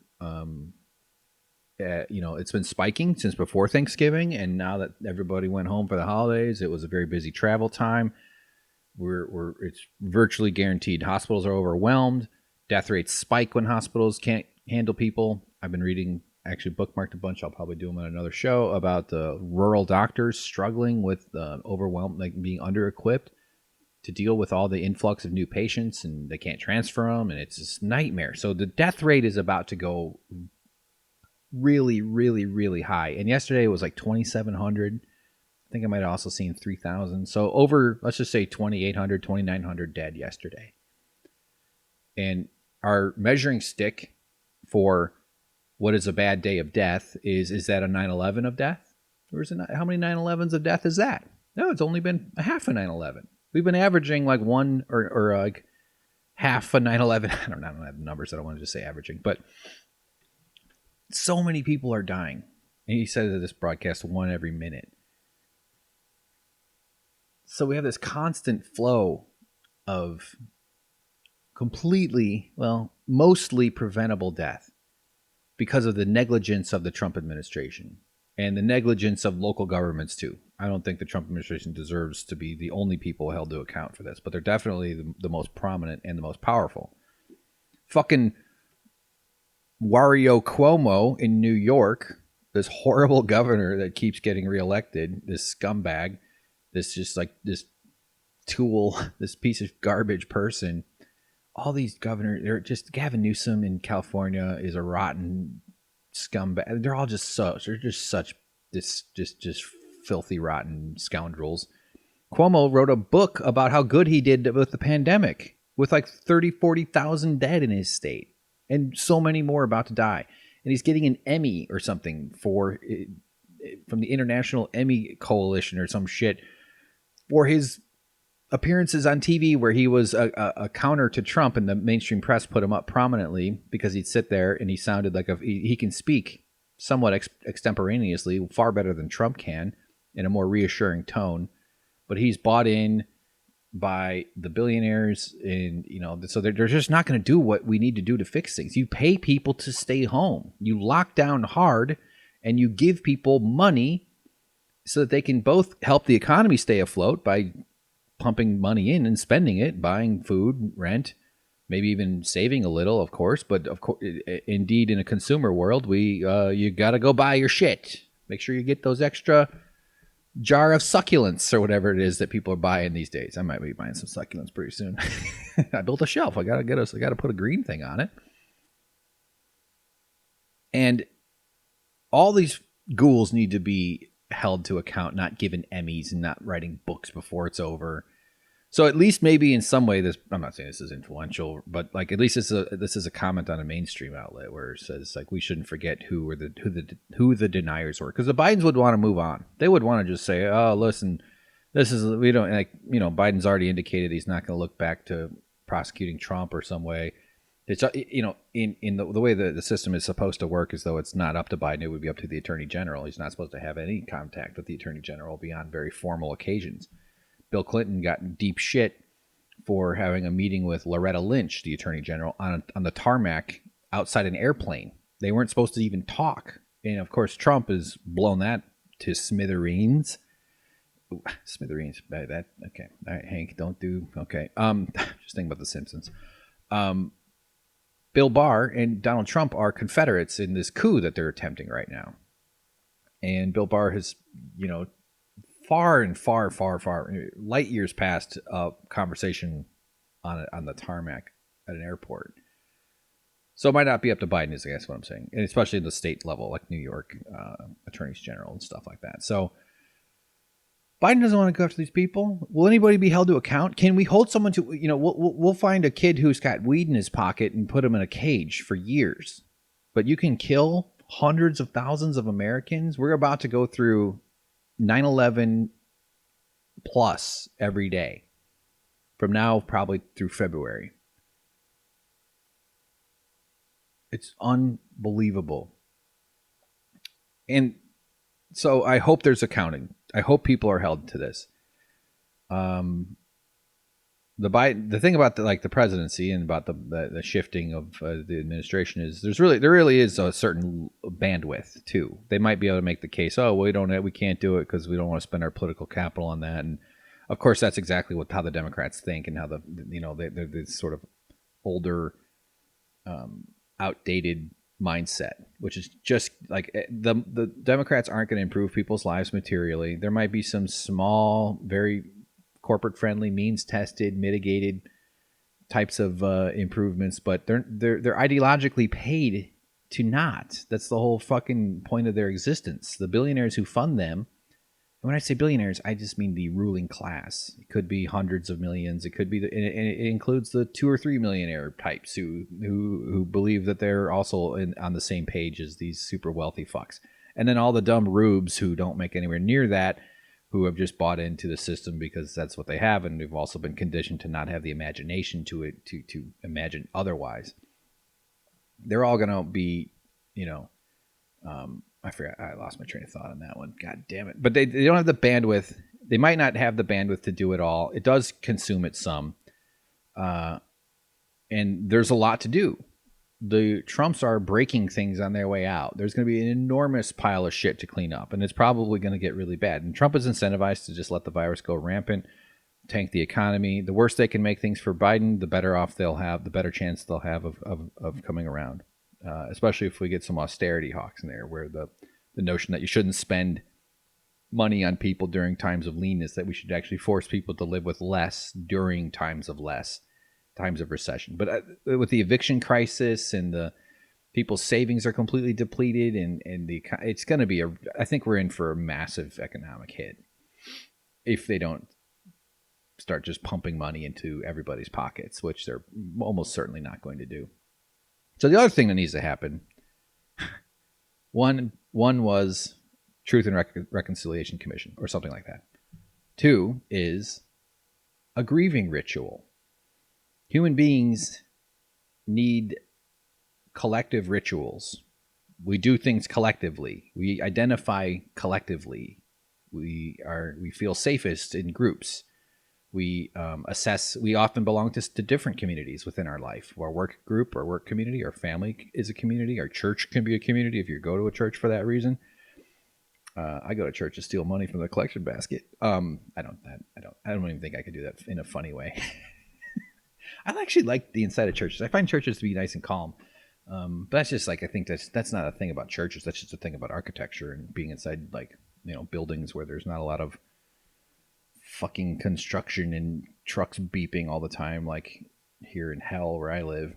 it's been spiking since before Thanksgiving, and now that everybody went home for the holidays, it was a very busy travel time. It's virtually guaranteed hospitals are overwhelmed. Death rates spike when hospitals can't handle people. I've been reading, actually bookmarked a bunch. I'll probably do them on another show about the rural doctors struggling with the overwhelmed, like being under-equipped to deal with all the influx of new patients, and they can't transfer them, and it's this nightmare. So the death rate is about to go really, really, really high. And yesterday it was like 2,700. I think I might have also seen 3,000. So over, let's just say 2,800, 2,900 dead yesterday. And our measuring stick for what is a bad day of death is that a 9/11 of death? Or is it not, how many 9/11s of death is that? No, it's only been a half a 9/11. We've been averaging like one or like half a 9/11. I don't have the numbers that I wanted to say averaging, but so many people are dying. And he said that this broadcast one every minute. So we have this constant flow of mostly preventable death because of the negligence of the Trump administration and the negligence of local governments too. I don't think the Trump administration deserves to be the only people held to account for this, but they're definitely the most prominent and the most powerful. Fucking Wario Cuomo in New York, this horrible governor that keeps getting reelected, this scumbag, this tool, this piece of garbage person. All these governors, they're just, Gavin Newsom in California is a rotten scumbag. They're all just filthy, rotten scoundrels. Cuomo wrote a book about how good he did with the pandemic, with like 40,000 dead in his state and so many more about to die. And he's getting an Emmy or something from the International Emmy Coalition or some shit for his appearances on TV where he was a counter to Trump, and the mainstream press put him up prominently because he'd sit there and he sounded like he can speak somewhat extemporaneously, far better than Trump can, in a more reassuring tone. But he's bought in by the billionaires, and so they're just not going to do what we need to do to fix things. You pay people to stay home, you lock down hard, and you give people money so that they can both help the economy stay afloat by pumping money in and spending it, buying food, rent, maybe even saving a little, of course. But of course, indeed, in a consumer world, you got to go buy your shit. Make sure you get those extra jar of succulents or whatever it is that people are buying these days. I might be buying some succulents pretty soon. I built a shelf. I got to put a green thing on it. And all these ghouls need to be held to account, not given Emmys and not writing books before it's over. So at least maybe in some way, I'm not saying this is influential, but like at least this is a comment on a mainstream outlet where it says like we shouldn't forget who the deniers were, because the Bidens would want to move on. They would want to just say, oh, listen, we don't like, Biden's already indicated he's not going to look back to prosecuting Trump or some way. It's in the way the system is supposed to work, as though it's not up to Biden, it would be up to the Attorney General. He's not supposed to have any contact with the Attorney General beyond very formal occasions. Bill Clinton got deep shit for having a meeting with Loretta Lynch, the Attorney General, on the tarmac outside an airplane. They weren't supposed to even talk. And of course, Trump has blown that to smithereens. Smithereens. That okay. All right, Hank, don't do okay. Just think about The Simpsons. Bill Barr and Donald Trump are Confederates in this coup that they're attempting right now. And Bill Barr has, far light years past a conversation on the tarmac at an airport. So it might not be up to Biden, is I guess what I'm saying, and especially at the state level, like New York attorneys general and stuff like that. So Biden doesn't want to go after these people. Will anybody be held to account? Can we hold someone to, we'll find a kid who's got weed in his pocket and put him in a cage for years. But you can kill hundreds of thousands of Americans. We're about to go through 9/11 plus every day from now probably through February. It's unbelievable. And so I hope there's accounting. I hope people are held to this. The thing about the presidency and about the shifting of the administration is there really is a certain bandwidth too. They might be able to make the case, we can't do it because we don't want to spend our political capital on that. And of course, that's exactly how the Democrats think and how they're this sort of older, outdated mindset, which is just like the Democrats aren't going to improve people's lives materially. There might be some small, very corporate friendly, means tested, mitigated types of improvements, but they're ideologically paid to not. That's the whole fucking point of their existence. The billionaires who fund them. And when I say billionaires, I just mean the ruling class. It could be hundreds of millions. It could be, and it includes the 2 or 3 millionaire types who believe that they're also on the same page as these super wealthy fucks. And then all the dumb rubes who don't make anywhere near that, who have just bought into the system because that's what they have, and they've also been conditioned to not have the imagination to imagine otherwise. They're all gonna be, I forgot. I lost my train of thought on that one. God damn it. But they don't have the bandwidth. They might not have the bandwidth to do it all. It does consume it some. And there's a lot to do. The Trumps are breaking things on their way out. There's going to be an enormous pile of shit to clean up. And it's probably going to get really bad. And Trump is incentivized to just let the virus go rampant, tank the economy. The worse they can make things for Biden, the better off they'll have, the better chance they'll have of coming around. Especially if we get some austerity hawks in there, where the notion that you shouldn't spend money on people during times of leanness, that we should actually force people to live with less during times of recession. But with the eviction crisis and the people's savings are completely depleted, and it's going to be I think we're in for a massive economic hit if they don't start just pumping money into everybody's pockets, which they're almost certainly not going to do. So the other thing that needs to happen, one was Truth and Reconciliation Commission or something like that. 2 is a grieving ritual. Human beings need collective rituals. We do things collectively. We identify collectively. We feel safest in groups. We assess. We often belong to different communities within our life. Our work group, our work community, our family is a community. Our church can be a community if you go to a church for that reason. I go to church to steal money from the collection basket. I don't even think I could do that in a funny way. I actually like the inside of churches. I find churches to be nice and calm. But that's just I think that's not a thing about churches. That's just a thing about architecture and being inside buildings where there's not a lot of fucking construction and trucks beeping all the time, like here in hell where I live.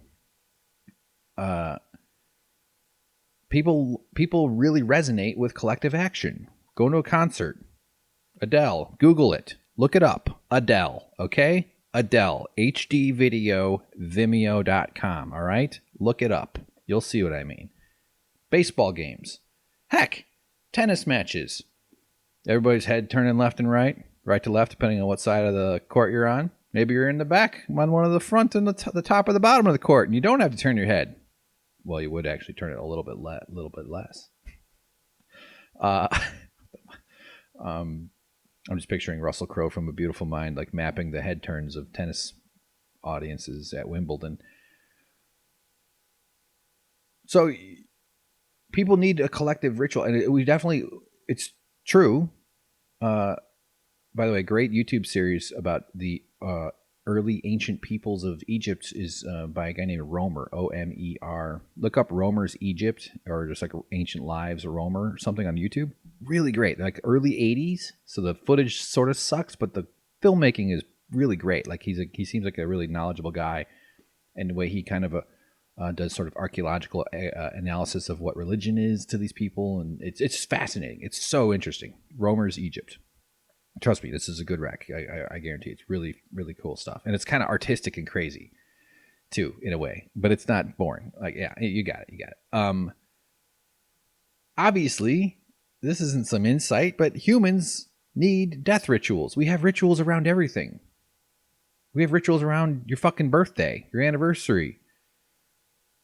People really resonate with collective action. Go to a concert. Adele. Google it. Look it up. Adele. Okay? Adele. HD video. Vimeo.com. All right? Look it up. You'll see what I mean. Baseball games. Heck, tennis matches. Everybody's head turning left and right to left, depending on what side of the court you're on. Maybe you're in the back, on one of the front and the top or the bottom of the court, and you don't have to turn your head. Well, you would actually turn it a little bit less. I'm just picturing Russell Crowe from A Beautiful Mind, like mapping the head turns of tennis audiences at Wimbledon. So people need a collective ritual, and it's true. by the way, great YouTube series about the early ancient peoples of Egypt is by a guy named Romer, Omer. Look up Romer's Egypt or just like Ancient Lives of Romer or something on YouTube. Really great. Like early 80s. So the footage sort of sucks, but the filmmaking is really great. Like he seems like a really knowledgeable guy, and the way he kind of does sort of archaeological analysis of what religion is to these people, and it's fascinating. It's so interesting. Romer's Egypt. Trust me, this is a good rec. I guarantee it's really, really cool stuff. And it's kind of artistic and crazy, too, in a way. But it's not boring. Like, yeah, you got it. Obviously, this isn't some insight, but humans need death rituals. We have rituals around everything. We have rituals around your fucking birthday, your anniversary,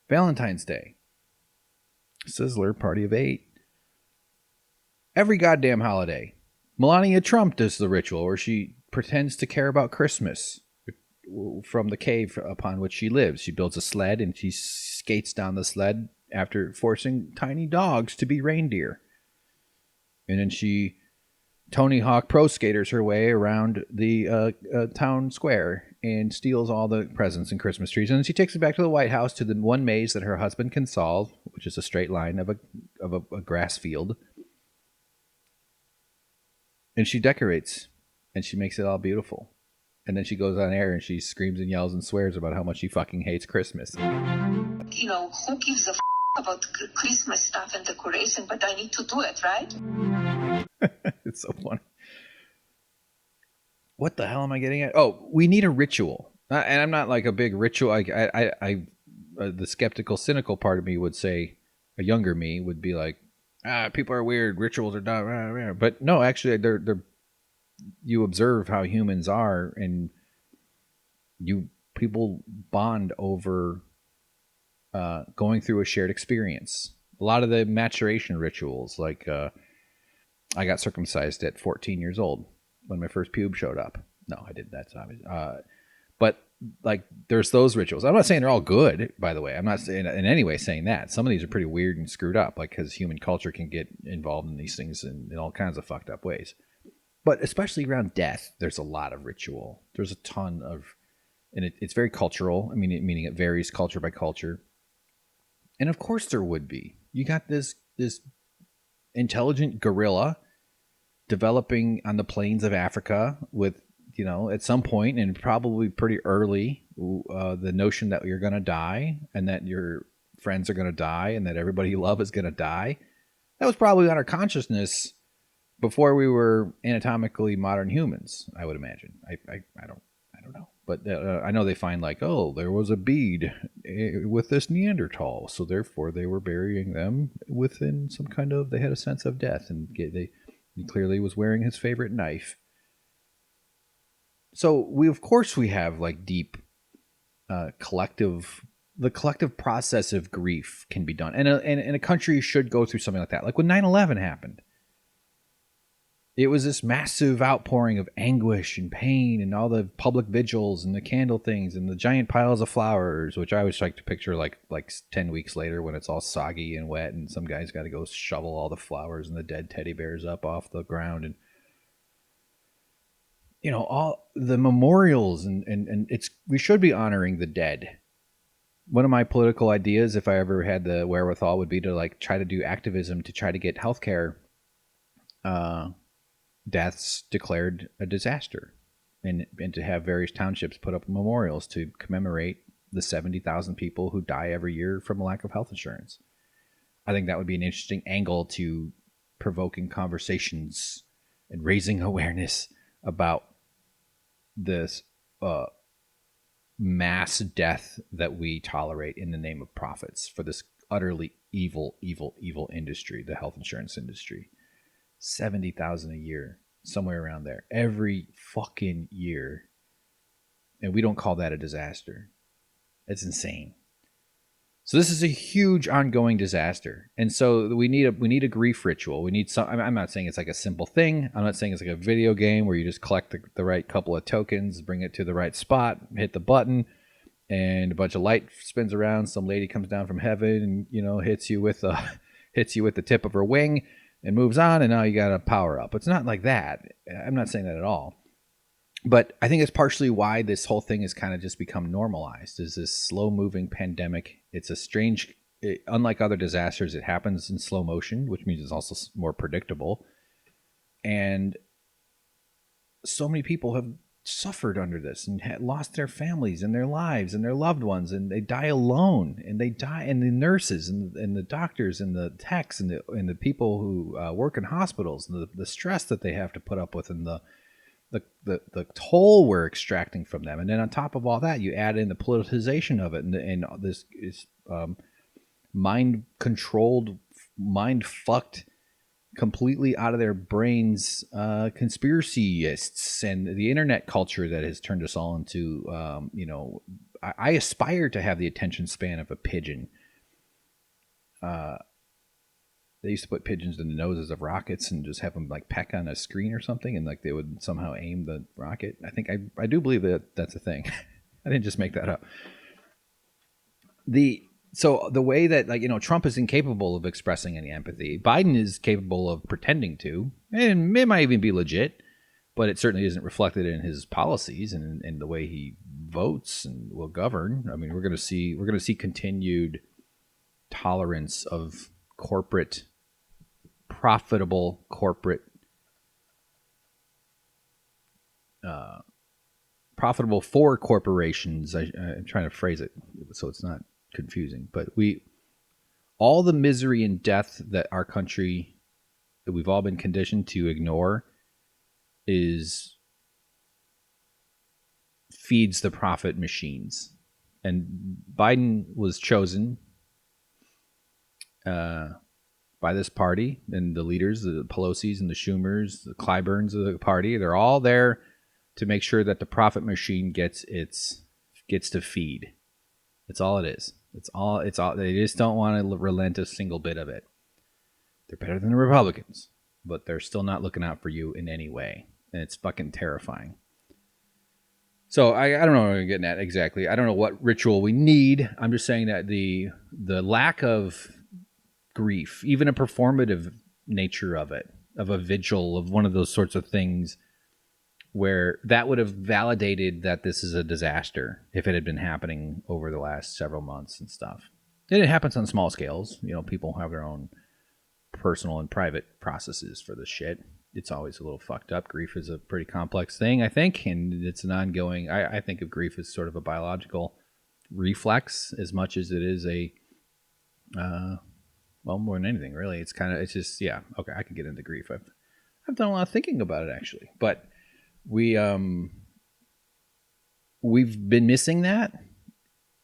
Valentine's Day, Sizzler, Party of 8. Every goddamn holiday. Melania Trump does the ritual where she pretends to care about Christmas from the cave upon which she lives. She builds a sled and she skates down the sled after forcing tiny dogs to be reindeer. And then she Tony Hawk pro skaters her way around the town square and steals all the presents and Christmas trees. And then she takes it back to the White House to the one maze that her husband can solve, which is a straight line of a grass field. And she decorates, and she makes it all beautiful. And then she goes on air and she screams and yells and swears about how much she fucking hates Christmas. You know, who gives a about Christmas stuff and decoration, but I need to do it, right? It's so funny. What the hell am I getting at? Oh, we need a ritual. And I'm not like a big ritual. The skeptical, cynical part of me would say, a younger me would be like, people are weird. Rituals are dumb. But no, actually, they're you observe how humans are, and people bond over going through a shared experience. A lot of the maturation rituals, like I got circumcised at 14 years old when my first pube showed up. No, I didn't. That's obvious. But like, there's those rituals. I'm not saying they're all good, by the way. I'm not saying in any way saying that. Some of these are pretty weird and screwed up, like, because human culture can get involved in these things in all kinds of fucked up ways. But especially around death, there's a lot of ritual. There's a ton of, and it's very cultural. I mean, meaning it varies culture by culture. And of course there would be. You got this intelligent gorilla developing on the plains of Africa with, you know, at some point and probably pretty early, the notion that you're going to die and that your friends are going to die and that everybody you love is going to die. That was probably on our consciousness before we were anatomically modern humans, I would imagine. I don't know. But I know they find like, oh, there was a bead with this Neanderthal, so therefore they were burying them within some kind of, they had a sense of death, and he clearly was wearing his favorite knife. So of course we have like deep the collective process of grief can be done. And a country should go through something like that. Like when 9/11 happened, it was this massive outpouring of anguish and pain and all the public vigils and the candle things and the giant piles of flowers, which I always like to picture like 10 weeks later when it's all soggy and wet and some guy's got to go shovel all the flowers and the dead teddy bears up off the ground. And, you know, all the memorials and we should be honoring the dead. One of my political ideas, if I ever had the wherewithal, would be to like try to do activism to try to get healthcare deaths declared a disaster, and to have various townships put up memorials to commemorate the 70,000 people who die every year from a lack of health insurance. I think that would be an interesting angle to provoking conversations and raising awareness about this mass death that we tolerate in the name of profits for this utterly evil industry, the health insurance industry. 70,000 a year, somewhere around there, every fucking year. And we don't call that a disaster. It's insane. So this is a huge ongoing disaster. And so we need a grief ritual. We need some, I'm not saying it's like a simple thing. I'm not saying it's like a video game where you just collect the right couple of tokens, bring it to the right spot, hit the button, and a bunch of light spins around. Some lady comes down from heaven and, you know, hits you with the tip of her wing. and moves on, and now you got to power up. It's not like that. I'm not saying that at all. But I think it's partially why this whole thing has kind of just become normalized, is this slow-moving pandemic. It's a strange, unlike other disasters, it happens in slow motion, which means it's also more predictable. And so many people have suffered under this and lost their families and their lives and their loved ones, and they die alone, and they die, and the nurses and the doctors and the techs and the people who work in hospitals, and the stress that they have to put up with, and the toll we're extracting from them. And then on top of all that, you add in the politicization of it, and this is mind-controlled, mind-fucked, completely out of their brains conspiracyists, and the internet culture that has turned us all into, I aspire to have the attention span of a pigeon. They used to put pigeons in the noses of rockets and just have them like peck on a screen or something, and like they would somehow aim the rocket. I think I do believe that that's a thing. I didn't just make that up. So the way that, like, Trump is incapable of expressing any empathy. Biden is capable of pretending to, and it might even be legit, but it certainly isn't reflected in his policies and in the way he votes and will govern. I mean, we're going to see continued tolerance of profitable corporate, profitable for corporations. I'm trying to phrase it so it's not confusing, but all the misery and death that our country, that we've all been conditioned to ignore, feeds the profit machines. And Biden was chosen by this party and the leaders, the Pelosi's and the Schumers, the Clyburns of the party. They're all there to make sure that the profit machine gets to feed. That's all it is. It's all. They just don't want to relent a single bit of it. They're better than the Republicans, but they're still not looking out for you in any way, and it's fucking terrifying. So I don't know what I'm getting at exactly. I don't know what ritual we need. I'm just saying that the lack of grief, even a performative nature of it, of a vigil, of one of those sorts of things, where that would have validated that this is a disaster if it had been happening over the last several months and stuff. And it happens on small scales. People have their own personal and private processes for this shit. It's always a little fucked up. Grief is a pretty complex thing, I think, and it's an ongoing... I think of grief as sort of a biological reflex as much as it is a... more than anything, really. It's just, yeah, okay, I can get into grief. I've done a lot of thinking about it, actually. But we've been missing that.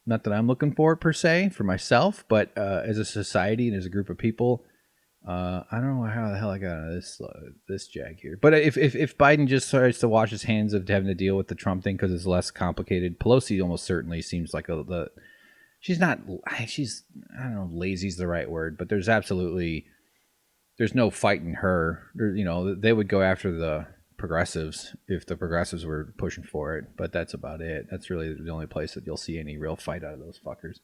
Not that I'm looking for it per se for myself, but as a society and as a group of people, I don't know how the hell I got on this jag here. But if Biden just starts to wash his hands of having to deal with the Trump thing because it's less complicated, Pelosi almost certainly seems like she's not. I don't know. Lazy is the right word, but there's no fighting her. They would go after the progressives if the progressives were pushing for it, but that's about it. That's really the only place that you'll see any real fight out of those fuckers.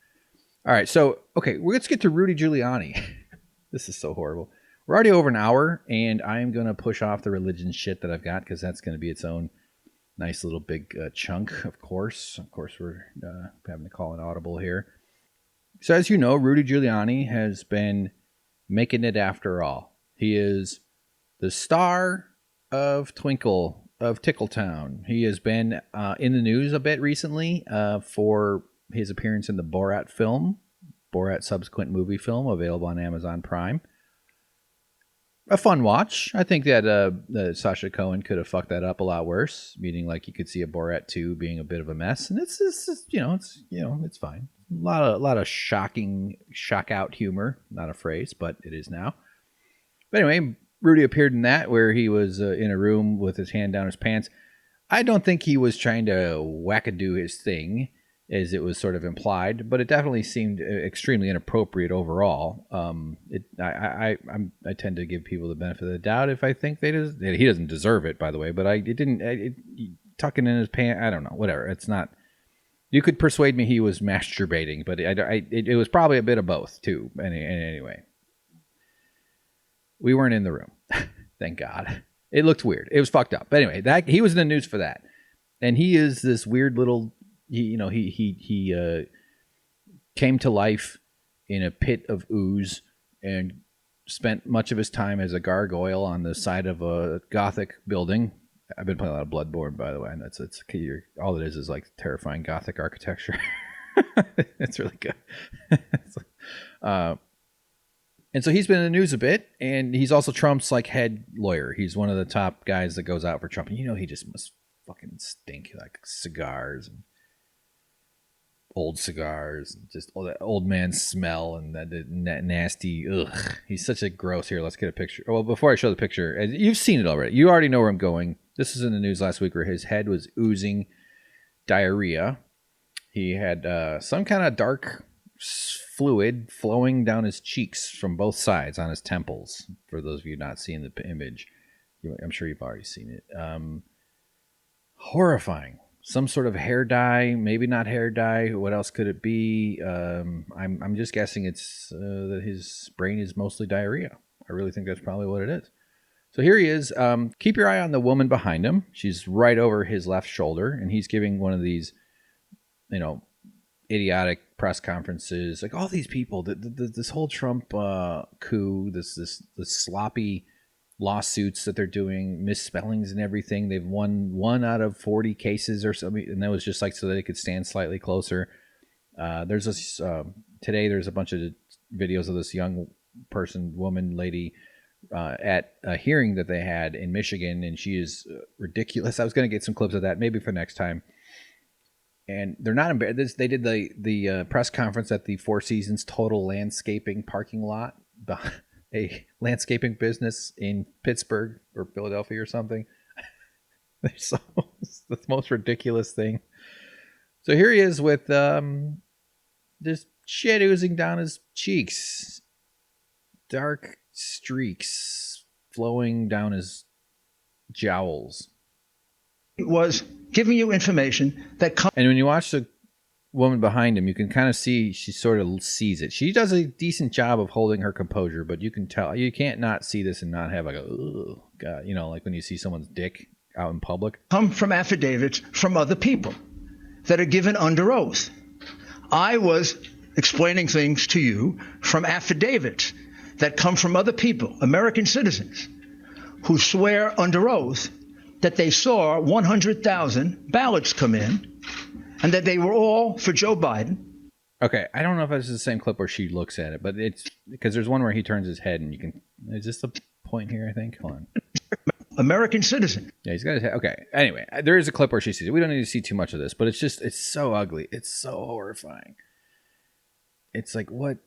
All right, so okay, let's get to Rudy Giuliani. This is so horrible. We're already over an hour, and I'm gonna push off the religion shit that I've got because that's gonna be its own nice little big chunk. Of course, we're having to call an audible here. So as you know, Rudy Giuliani has been making it after all. He is the star of Tickletown. He has been in the news a bit recently for his appearance in the Borat film, Borat subsequent movie film, available on Amazon Prime. A fun watch. I think that Sacha Cohen could have fucked that up a lot worse, meaning like you could see a Borat 2 being a bit of a mess, and it's fine. A lot of shocking shock out humor, not a phrase, but it is now. But anyway, Rudy appeared in that, where he was in a room with his hand down his pants. I don't think he was trying to wackadoo his thing, as it was sort of implied, but it definitely seemed extremely inappropriate overall. I tend to give people the benefit of the doubt if I think he doesn't deserve it, by the way. But tucking in his pants. I don't know. Whatever. It's not. You could persuade me he was masturbating, but it was probably a bit of both too. Anyway. We weren't in the room. Thank God. It looked weird. It was fucked up. But anyway, that he was in the news for that. And he is this weird little, he came to life in a pit of ooze and spent much of his time as a gargoyle on the side of a Gothic building. I've been playing a lot of Bloodborne, by the way, and it's all it is like terrifying Gothic architecture. It's really good. And so he's been in the news a bit, and he's also Trump's like head lawyer. He's one of the top guys that goes out for Trump. And he just must fucking stink like cigars and old cigars, and just all that old man smell and that nasty. Ugh, he's such a gross. Here, let's get a picture. Well, before I show the picture, you've seen it already. You already know where I'm going. This was in the news last week where his head was oozing diarrhea. He had some kind of dark fluid flowing down his cheeks from both sides on his temples. For those of you not seeing the image, I'm sure you've already seen it. Horrifying. Some sort of hair dye, maybe not hair dye. What else could it be? I'm just guessing it's that his brain is mostly diarrhea. I really think that's probably what it is. So here he is. Keep your eye on the woman behind him. She's right over his left shoulder, and he's giving one of these, idiotic press conferences. Like all these people, this whole Trump coup, this sloppy lawsuits that they're doing, misspellings and everything. They've won 1 out of 40 cases or something, and that was just like so that they could stand slightly closer. There's this today. There's a bunch of videos of this young woman, lady, at a hearing that they had in Michigan, and she is ridiculous. I was going to get some clips of that maybe for next time. And they're not embarrassed. They did the press conference at the Four Seasons Total Landscaping parking lot, a landscaping business in Pittsburgh or Philadelphia or something. It's the most ridiculous thing. So here he is with this shit oozing down his cheeks, dark streaks flowing down his jowls. It was giving you information that comes. And when you watch the woman behind him, you can kind of see she sort of sees it. She does a decent job of holding her composure, but you can tell, you can't not see this and not have like a, oh God, like when you see someone's dick out in public. Come from affidavits from other people that are given under oath. I was explaining things to you from affidavits that come from other people, American citizens, who swear under oath that they saw 100,000 ballots come in and that they were all for Joe Biden. Okay, I don't know if this is the same clip where she looks at it, but it's because there's one where he turns his head and you can. Is this the point here? I think. Hold on. American citizen. Yeah, he's got his head. Okay. Anyway, there is a clip where she sees it. We don't need to see too much of this, but it's so ugly. It's so horrifying. It's like what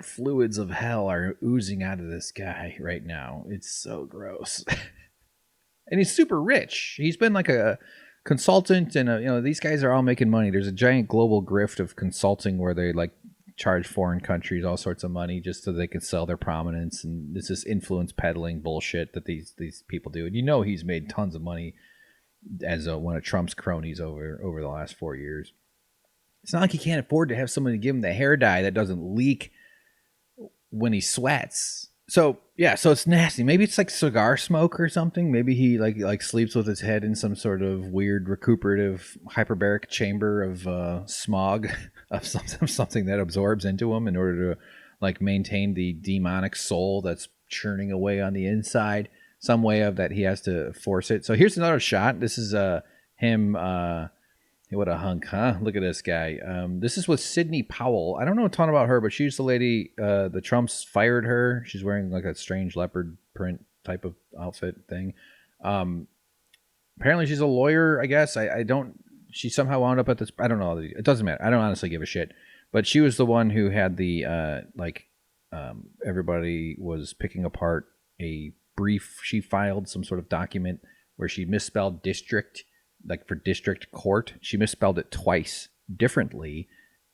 fluids of hell are oozing out of this guy right now? It's so gross. And he's super rich. He's been like a consultant, and these guys are all making money. There's a giant global grift of consulting where they like charge foreign countries all sorts of money just so they can sell their prominence, and this is influence peddling bullshit that these people do. And he's made tons of money as one of Trump's cronies over the last 4 years. It's not like he can't afford to have somebody give him the hair dye that doesn't leak when he sweats. So it's nasty. Maybe it's like cigar smoke or something. Maybe he like sleeps with his head in some sort of weird recuperative hyperbaric chamber of smog of something that absorbs into him in order to like maintain the demonic soul that's churning away on the inside. Some way of that he has to force it. So here's another shot. This is him. What a hunk, huh? Look at this guy. This is with Sidney Powell. I don't know a ton about her, but she's the lady, the Trumps fired her. She's wearing like that strange leopard print type of outfit thing. Apparently she's a lawyer, I guess. She somehow wound up at this, I don't know. It doesn't matter. I don't honestly give a shit. But she was the one who had the, everybody was picking apart a brief. She filed some sort of document where she misspelled district. Like for district court, she misspelled it twice differently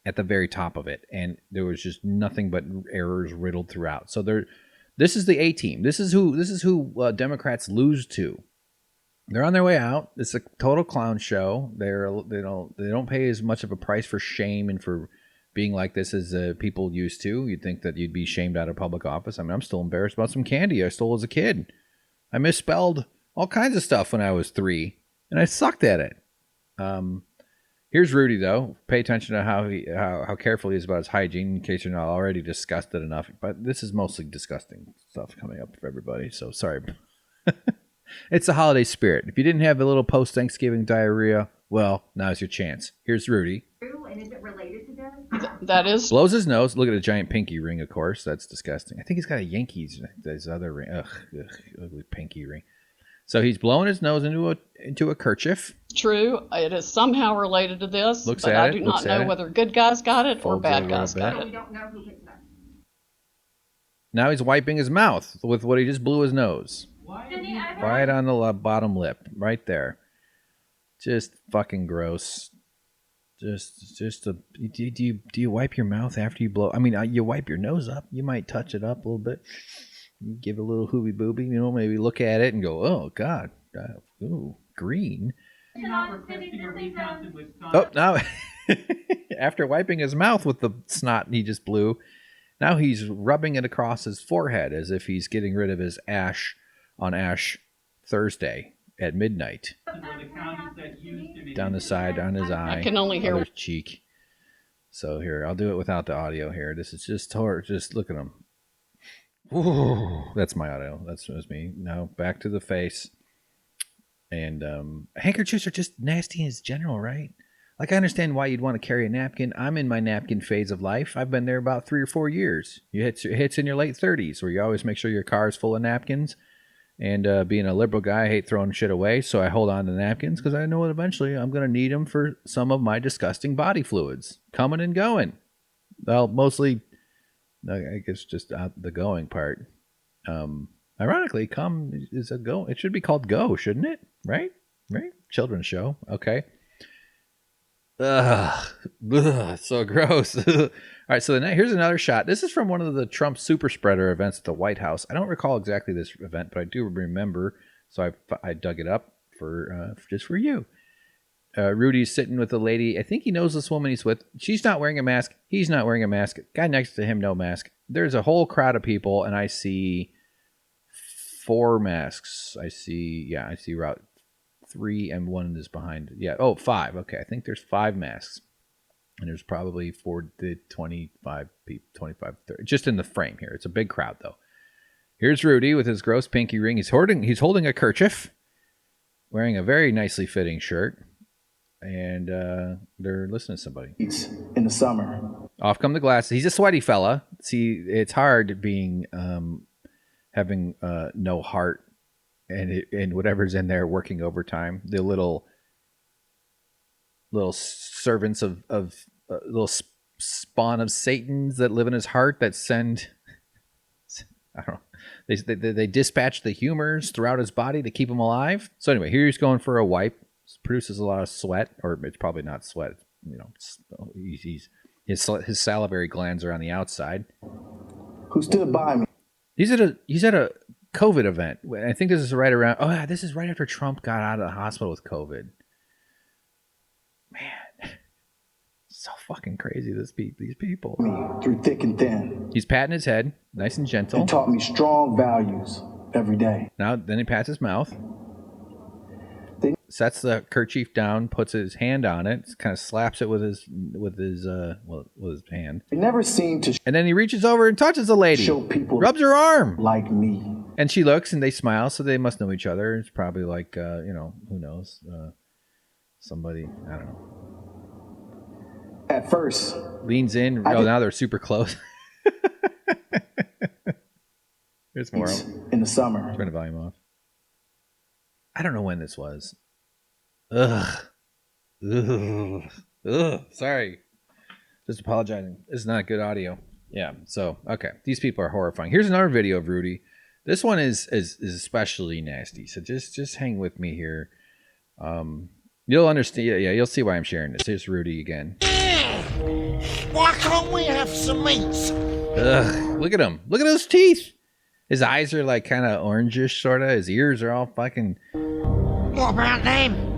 at the very top of it, and there was just nothing but errors riddled throughout. So this is the A team. This is who Democrats lose to. They're on their way out. It's a total clown show. They don't pay as much of a price for shame and for being like this as people used to. You'd think that you'd be shamed out of public office. I mean, I'm still embarrassed about some candy I stole as a kid. I misspelled all kinds of stuff when I was 3, and I sucked at it. Here's Rudy, though. Pay attention to how careful he is about his hygiene, in case you're not already disgusted enough. But this is mostly disgusting stuff coming up for everybody, so sorry. It's the holiday spirit. If you didn't have a little post-Thanksgiving diarrhea, well, now's your chance. Here's Rudy. And is it related to this? That is. Blows his nose. Look at a giant pinky ring, of course. That's disgusting. I think he's got a Yankees, his other ring. Ugh, ugly pinky ring. So he's blowing his nose into a kerchief. True. It is somehow related to this, but I do not know whether good guys got it or bad guys got it. We don't know who hit that. Now he's wiping his mouth with what he just blew his nose. Right on the bottom lip. Right there. Just fucking gross. Do you wipe your mouth after you blow? I mean, you wipe your nose up. You might touch it up a little bit. You give it a little hooby booby. You know, maybe look at it and go, oh God, ooh, green. Oh, now after wiping his mouth with the snot he just blew, now he's rubbing it across his forehead as if he's getting rid of his ash on Ash Thursday at midnight. Down the side, on his eye. I can only hear his cheek. So here, I'll do it without the audio here. This is just horror. Just look at him. Ooh, that's my audio. That's me. Now back to the face. And handkerchiefs are just nasty in general, right? Like, I understand why you'd want to carry a napkin. I'm in my napkin phase of life. I've been there about 3 or 4 years. It hits in your late 30s, where you always make sure your car is full of napkins. And being a liberal guy, I hate throwing shit away, so I hold on to napkins because I know that eventually I'm going to need them for some of my disgusting body fluids coming and going. Well, mostly, I guess, just the going part. Ironically, come is a go. It should be called Go, shouldn't it? Right? Children's show. Okay. Ugh, so gross. All right, so here's another shot. This is from one of the Trump super spreader events at the White House. I don't recall exactly this event, but I do remember, so I dug it up for just for you. Rudy's sitting with a lady. I think he knows this woman he's with. She's not wearing a mask. He's not wearing a mask. Guy next to him, no mask. There's a whole crowd of people, and I see 4 masks. I see Route 3 and 1 is behind. Yeah. Oh, 5. Okay. I think there's 5 masks. And there's probably 25 people, 25, 30, just in the frame here. It's a big crowd, though. Here's Rudy with his gross pinky ring. He's holding a kerchief, wearing a very nicely fitting shirt, and they're listening to somebody. In the summer. Off come the glasses. He's a sweaty fella. See, it's hard being having no heart and whatever's in there working overtime. The little servants of little spawn of Satans that live in his heart that send, I don't know, they dispatch the humors throughout his body to keep him alive. So anyway, here he's going for a wipe. Produces a lot of sweat, or it's probably not sweat. You know, his salivary glands are on the outside. Who stood by me? He's at a COVID event. I think this is right around. Oh yeah, this is right after Trump got out of the hospital with COVID. Man, so fucking crazy. These people. Me through thick and thin. He's patting his head, nice and gentle. And taught me strong values every day. Now, then he pats his mouth. Sets the kerchief down, puts his hand on it, kind of slaps it with his hand. It never seemed to. And then he reaches over and touches the lady. Show people rubs her arm like me. And she looks and they smile, so they must know each other. It's probably like who knows, somebody, I don't know. At first, leans in. Now they're super close. Here's more in the summer. Turn the volume off. I don't know when this was. Ugh. Sorry. Just apologizing. This is not good audio. Yeah. So, okay. These people are horrifying. Here's another video of Rudy. This one is especially nasty. So just hang with me here. You'll understand. Yeah, you'll see why I'm sharing this. Here's Rudy again. Why can't we have some meat? Ugh. Look at him. Look at those teeth. His eyes are like kind of orangish, sort of. His ears are all fucking. What about them?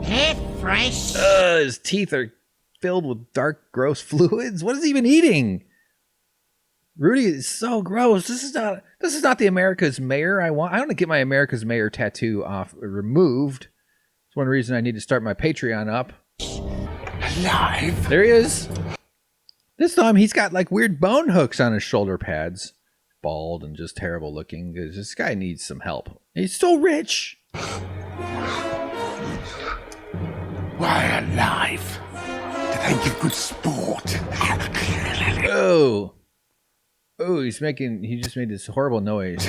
They're fresh. His teeth are filled with dark, gross fluids. What is he even eating? Rudy is so gross. This is not the America's Mayor I want. I want to get my America's Mayor tattoo removed. It's one reason I need to start my Patreon up. Alive. There he is. This time he's got like weird bone hooks on his shoulder pads. Bald and just terrible looking. This guy needs some help. He's so rich. Why alive? Did I give good sport? Oh, he just made this horrible noise.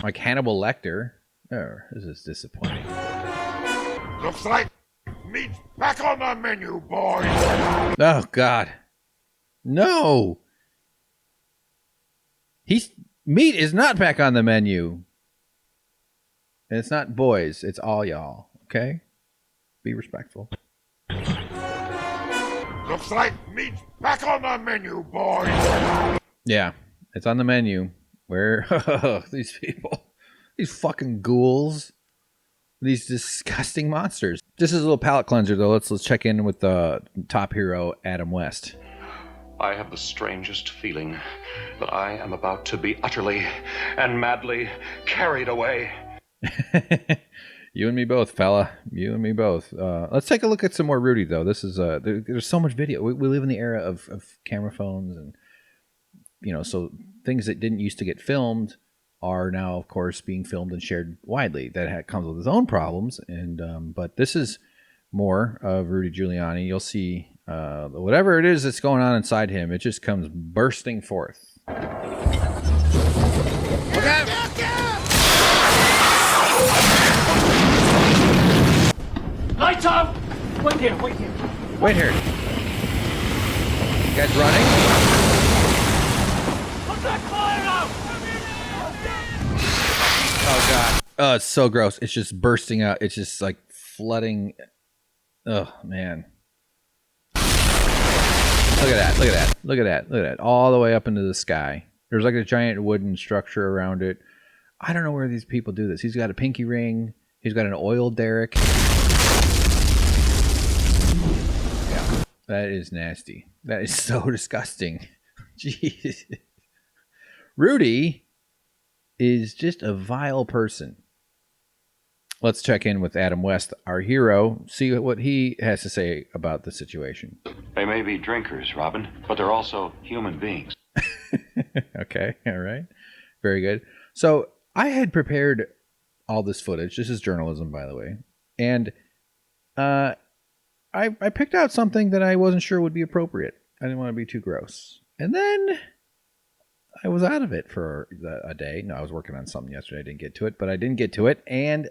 Like Hannibal Lecter. Oh, this is disappointing. Looks like meat's back on the menu, boys. Oh, God. No. Meat is not back on the menu. And it's not boys. It's all y'all. Okay? Be respectful. Looks like meat's back on the menu, boys. Yeah, it's on the menu. Where these people, these fucking ghouls, these disgusting monsters. This is a little palate cleanser, though. Let's check in with the top hero, Adam West. I have the strangest feeling that I am about to be utterly and madly carried away. You and me both, fella. You and me both. Let's take a look at some more Rudy, though. This is there's so much video. We live in the era of camera phones, and so things that didn't used to get filmed are now, of course, being filmed and shared widely. That comes with its own problems, and but this is more of Rudy Giuliani. You'll see whatever it is that's going on inside him. It just comes bursting forth. Look out! Lights out! Wait here. Wait here. You guys running? Put that fire out! Oh, God. Oh, it's so gross. It's just bursting out. It's just like flooding. Oh, man. Look at that. All the way up into the sky. There's like a giant wooden structure around it. I don't know where these people do this. He's got a pinky ring. He's got an oil derrick. Yeah, that is nasty. That is so disgusting. Jeez. Rudy is just a vile person. Let's check in with Adam West, our hero, see what he has to say about the situation. They may be drinkers, Robin, but they're also human beings. Okay, all right. Very good. So I had prepared all this footage. This is journalism, by the way. And I picked out something that I wasn't sure would be appropriate. I didn't want to be too gross. And then I was out of it for a day. No, I was working on something yesterday. I didn't get to it, but I didn't get to it. And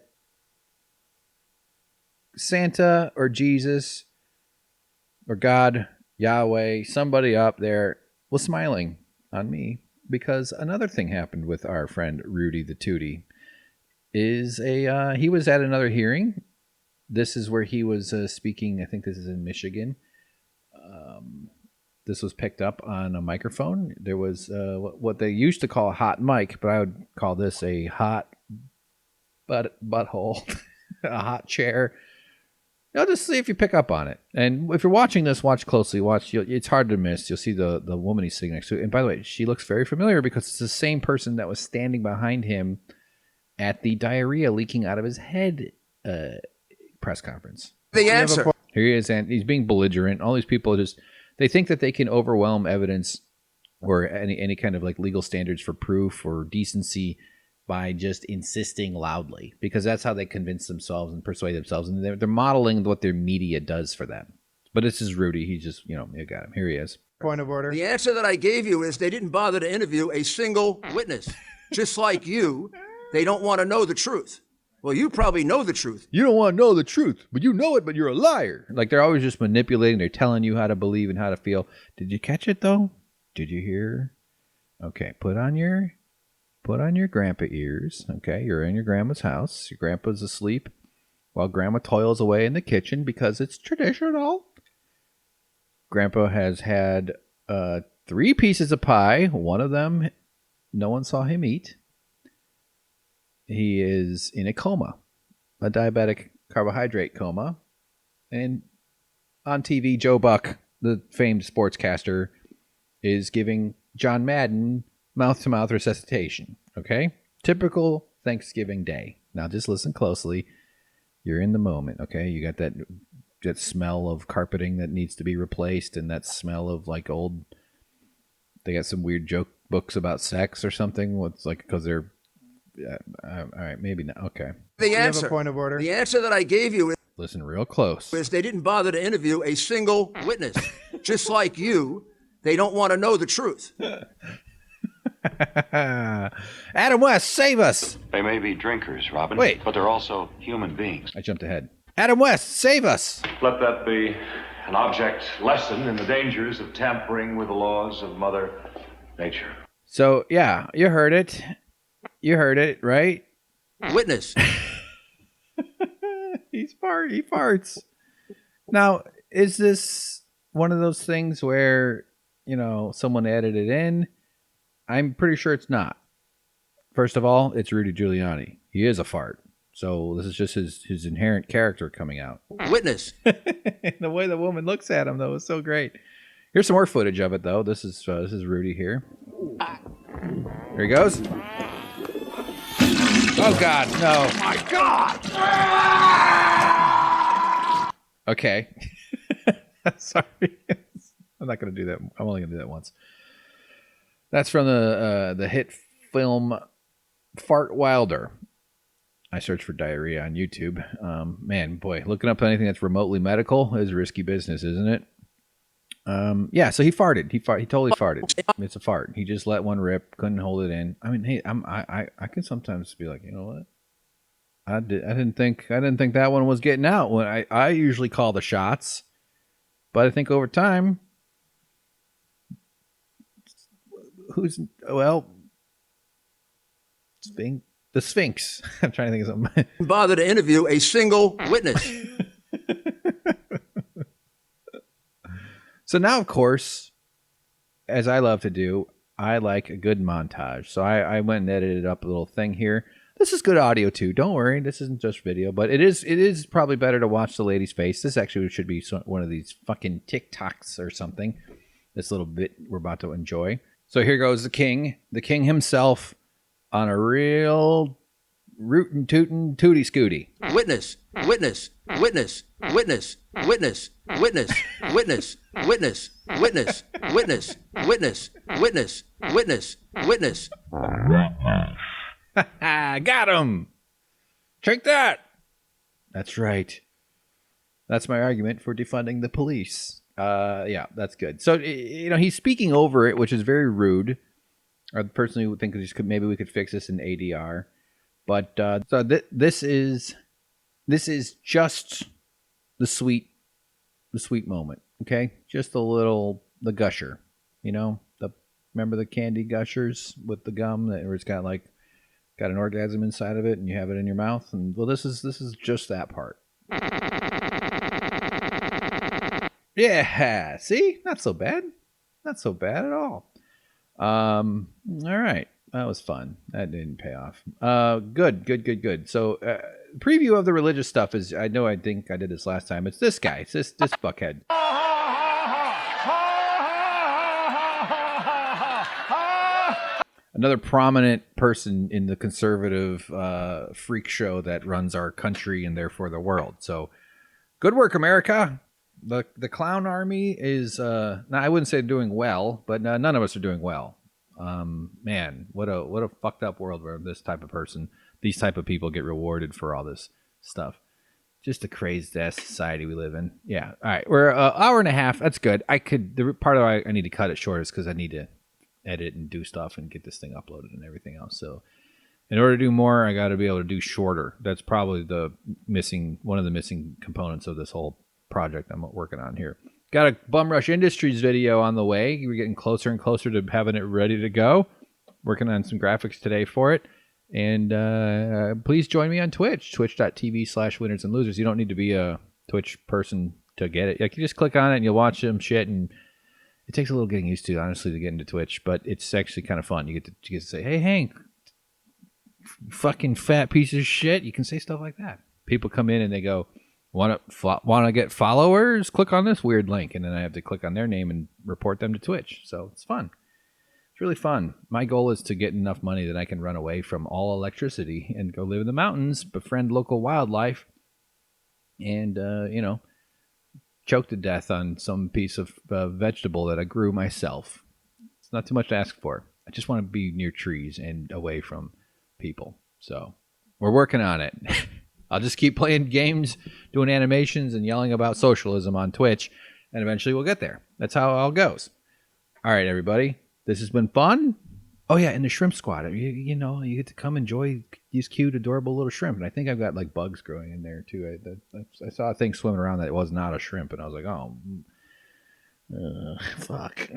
Santa or Jesus or God, Yahweh, somebody up there was smiling on me because another thing happened with our friend Rudy the Tootie. He was at another hearing. This is where he was speaking. I think this is in Michigan. This was picked up on a microphone. There was what they used to call a hot mic, but I would call this a hot butthole, a hot chair. Just see if you pick up on it. And if you're watching this, watch closely. It's hard to miss. You'll see the woman he's sitting next to. And by the way, she looks very familiar because it's the same person that was standing behind him at the diarrhea leaking out of his head press conference. The answer. Here he is, and he's being belligerent. All these people they think that they can overwhelm evidence or any kind of like legal standards for proof or decency by just insisting loudly, because that's how they convince themselves and persuade themselves, and they're modeling what their media does for them. But this is Rudy. He just, you got him. Here he is. Point of order. The answer that I gave you is they didn't bother to interview a single witness. Just like you, they don't want to know the truth. Well, you probably know the truth. You don't want to know the truth, but you know it, but you're a liar. Like, they're always just manipulating. They're telling you how to believe and how to feel. Did you catch it, though? Did you hear? Okay, put on your grandpa ears. Okay, you're in your grandma's house. Your grandpa's asleep while grandma toils away in the kitchen because it's traditional. Grandpa has had 3 pieces of pie. One of them, no one saw him eat. He is in a coma, a diabetic carbohydrate coma. And on TV, Joe Buck, the famed sportscaster, is giving John Madden mouth-to-mouth resuscitation. Okay? Typical Thanksgiving day. Now just listen closely. You're in the moment, okay? You got that smell of carpeting that needs to be replaced, and that smell of like old. They got some weird joke books about sex or something. What's like because they're. All right, maybe not. Okay. The answer. You have a point of order. The answer that I gave you Listen real close. is they didn't bother to interview a single witness. Just like you, they don't want to know the truth. Adam West, save us! They may be drinkers, Robin. Wait. But they're also human beings. I jumped ahead. Adam West, save us! Let that be an object lesson in the dangers of tampering with the laws of Mother Nature. So, yeah, you heard it. You heard it, right? Witness. He farts. Now, is this one of those things where, someone edited it in? I'm pretty sure it's not. First of all, it's Rudy Giuliani. He is a fart. So this is just his inherent character coming out. Witness. The way the woman looks at him, though, is so great. Here's some more footage of it, though. This is Rudy here. Here he goes. Oh, God, no. Oh my God! Okay. Sorry. I'm not going to do that. I'm only going to do that once. That's from the hit film Fart Wilder. I searched for Diarrhea on YouTube. Man, boy, looking up anything that's remotely medical is risky business, isn't it? Yeah, so he farted. He totally farted. It's a fart. He just let one rip. Couldn't hold it in. I mean, hey, I can sometimes be like, you know what? I didn't think that one was getting out. When I usually call the shots, but I think over time, the Sphinx. I'm trying to think of something. Bother to interview a single witness. So now, of course, as I love to do, I like a good montage. So I went and edited up a little thing here. This is good audio too. Don't worry, this isn't just video, but it is probably better to watch the lady's face. This actually should be one of these fucking TikToks or something. This little bit we're about to enjoy. So here goes the king himself on a real rootin' tootin' tootie scooty. Witness, witness, witness, witness, witness, witness, witness, witness, witness, witness, witness, witness, witness, witness. Got him. Take that. That's right. That's my argument for defunding the police. Yeah, that's good. So, he's speaking over it, which is very rude. I personally would think maybe we could fix this in ADR. But so this is just the sweet moment, okay? Just the gusher, remember the candy gushers with the gum where it's got an orgasm inside of it and you have it in your mouth, and well, this is just that part. Yeah, see, not so bad at all. All right. That was fun. That didn't pay off. Good. So, preview of the religious stuff is, I think I did this last time. It's this guy. It's this fuckhead. Another prominent person in the conservative freak show that runs our country and therefore the world. So, good work, America. The clown army is, now I wouldn't say doing well, but none of us are doing well. Man, what a fucked up world where these type of people get rewarded for all this stuff. Just a crazed ass society we live in. Yeah. All right. We're an hour and a half. That's good. The part of I need to cut it short is because I need to edit and do stuff and get this thing uploaded and everything else. So in order to do more, I got to be able to do shorter. That's probably one of the missing components of this whole project I'm working on here. Got a Bum Rush Industries video on the way. We're getting closer and closer to having it ready to go. Working on some graphics today for it. And please join me on Twitch, twitch.tv/winners and losers. You don't need to be a Twitch person to get it. You just click on it and you'll watch some shit. And it takes a little getting used to, honestly, to get into Twitch. But it's actually kind of fun. You get to say, hey, Hank, fucking fat piece of shit. You can say stuff like that. People come in and they go, Want to get followers? Click on this weird link, and then I have to click on their name and report them to Twitch. So it's fun. It's really fun. My goal is to get enough money that I can run away from all electricity and go live in the mountains, befriend local wildlife, and choke to death on some piece of vegetable that I grew myself. It's not too much to ask for. I just want to be near trees and away from people. So we're working on it. I'll just keep playing games, doing animations, and yelling about socialism on Twitch, and eventually we'll get there. That's how it all goes. All right, everybody. This has been fun. Oh, yeah, and the shrimp squad. You get to come enjoy these cute, adorable little shrimp. And I think I've got, like, bugs growing in there, too. I saw a thing swimming around that was not a shrimp, and I was like, oh, fuck.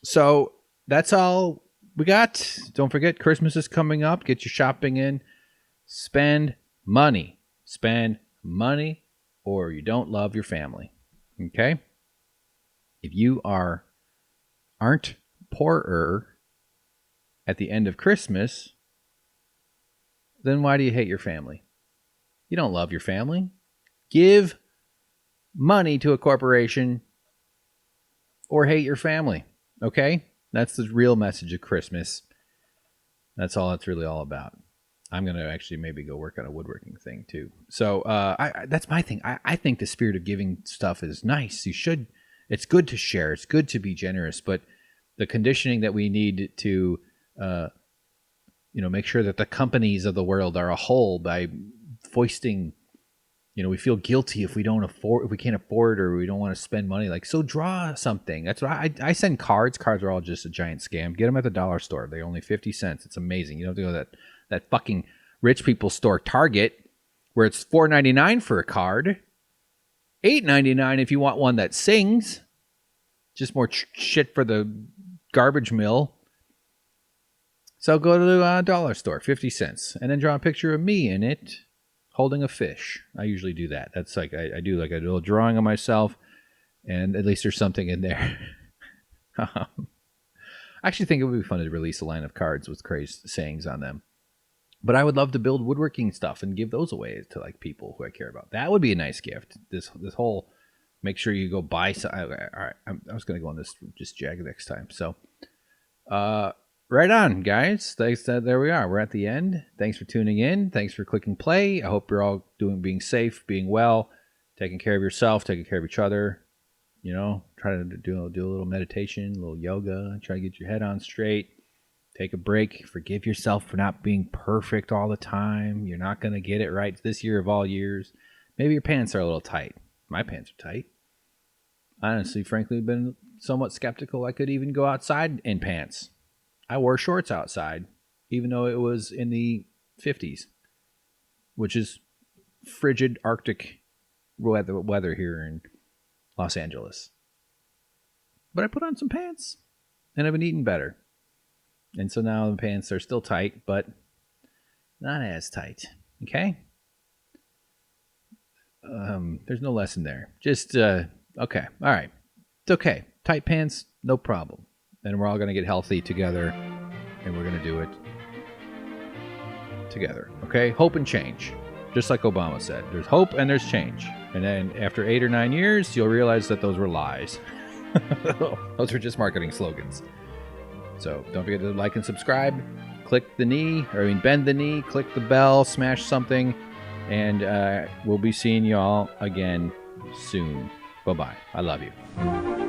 So that's all we got. Don't forget, Christmas is coming up. Get your shopping in. Spend money. Spend money, or you don't love your family. Okay? If you aren't poorer at the end of Christmas, then why do you hate your family? You don't love your family. Give money to a corporation or hate your family. Okay? That's the real message of Christmas. That's all it's really all about. I'm going to actually maybe go work on a woodworking thing too. So that's my thing. I think the spirit of giving stuff is nice. It's good to share. It's good to be generous. But the conditioning that we need to make sure that the companies of the world are a whole by foisting, we feel guilty if we can't afford or we don't want to spend money. Like, so draw something. That's why I send cards. Cards are all just a giant scam. Get them at the dollar store. They're only 50 cents. It's amazing. You don't have to go to that fucking rich people store Target where it's $4.99 for a card, $8.99 if you want one that sings. Just more shit for the garbage mill. So go to the dollar store, 50 cents, and then draw a picture of me in it holding a fish. I usually do that. That's like I do like a little drawing of myself, and at least there's something in there. I actually think it would be fun to release a line of cards with crazy sayings on them. But I would love to build woodworking stuff and give those away to like people who I care about. That would be a nice gift. This whole make sure you go buy some. All right, I was going to go on this just jag next time. So, right on, guys. Thanks. There we are. We're at the end. Thanks for tuning in. Thanks for clicking play. I hope you're all being safe, being well, taking care of yourself, taking care of each other. Try to do a little meditation, a little yoga. Try to get your head on straight. Take a break. Forgive yourself for not being perfect all the time. You're not going to get it right this year of all years. Maybe your pants are a little tight. My pants are tight. I honestly, frankly, been somewhat skeptical I could even go outside in pants. I wore shorts outside, even though it was in the 50s, which is frigid Arctic weather here in Los Angeles. But I put on some pants, and I've been eating better. And so now the pants are still tight, but not as tight. Okay? There's no lesson there. Just, okay. All right. It's okay. Tight pants, no problem. And we're all going to get healthy together, and we're going to do it together. Okay? Hope and change. Just like Obama said. There's hope and there's change. And then after 8 or 9 years, you'll realize that those were lies. Those were just marketing slogans. So don't forget to like and subscribe. Click the knee, bend the knee, click the bell, smash something, and we'll be seeing you all again soon. Bye-bye. I love you.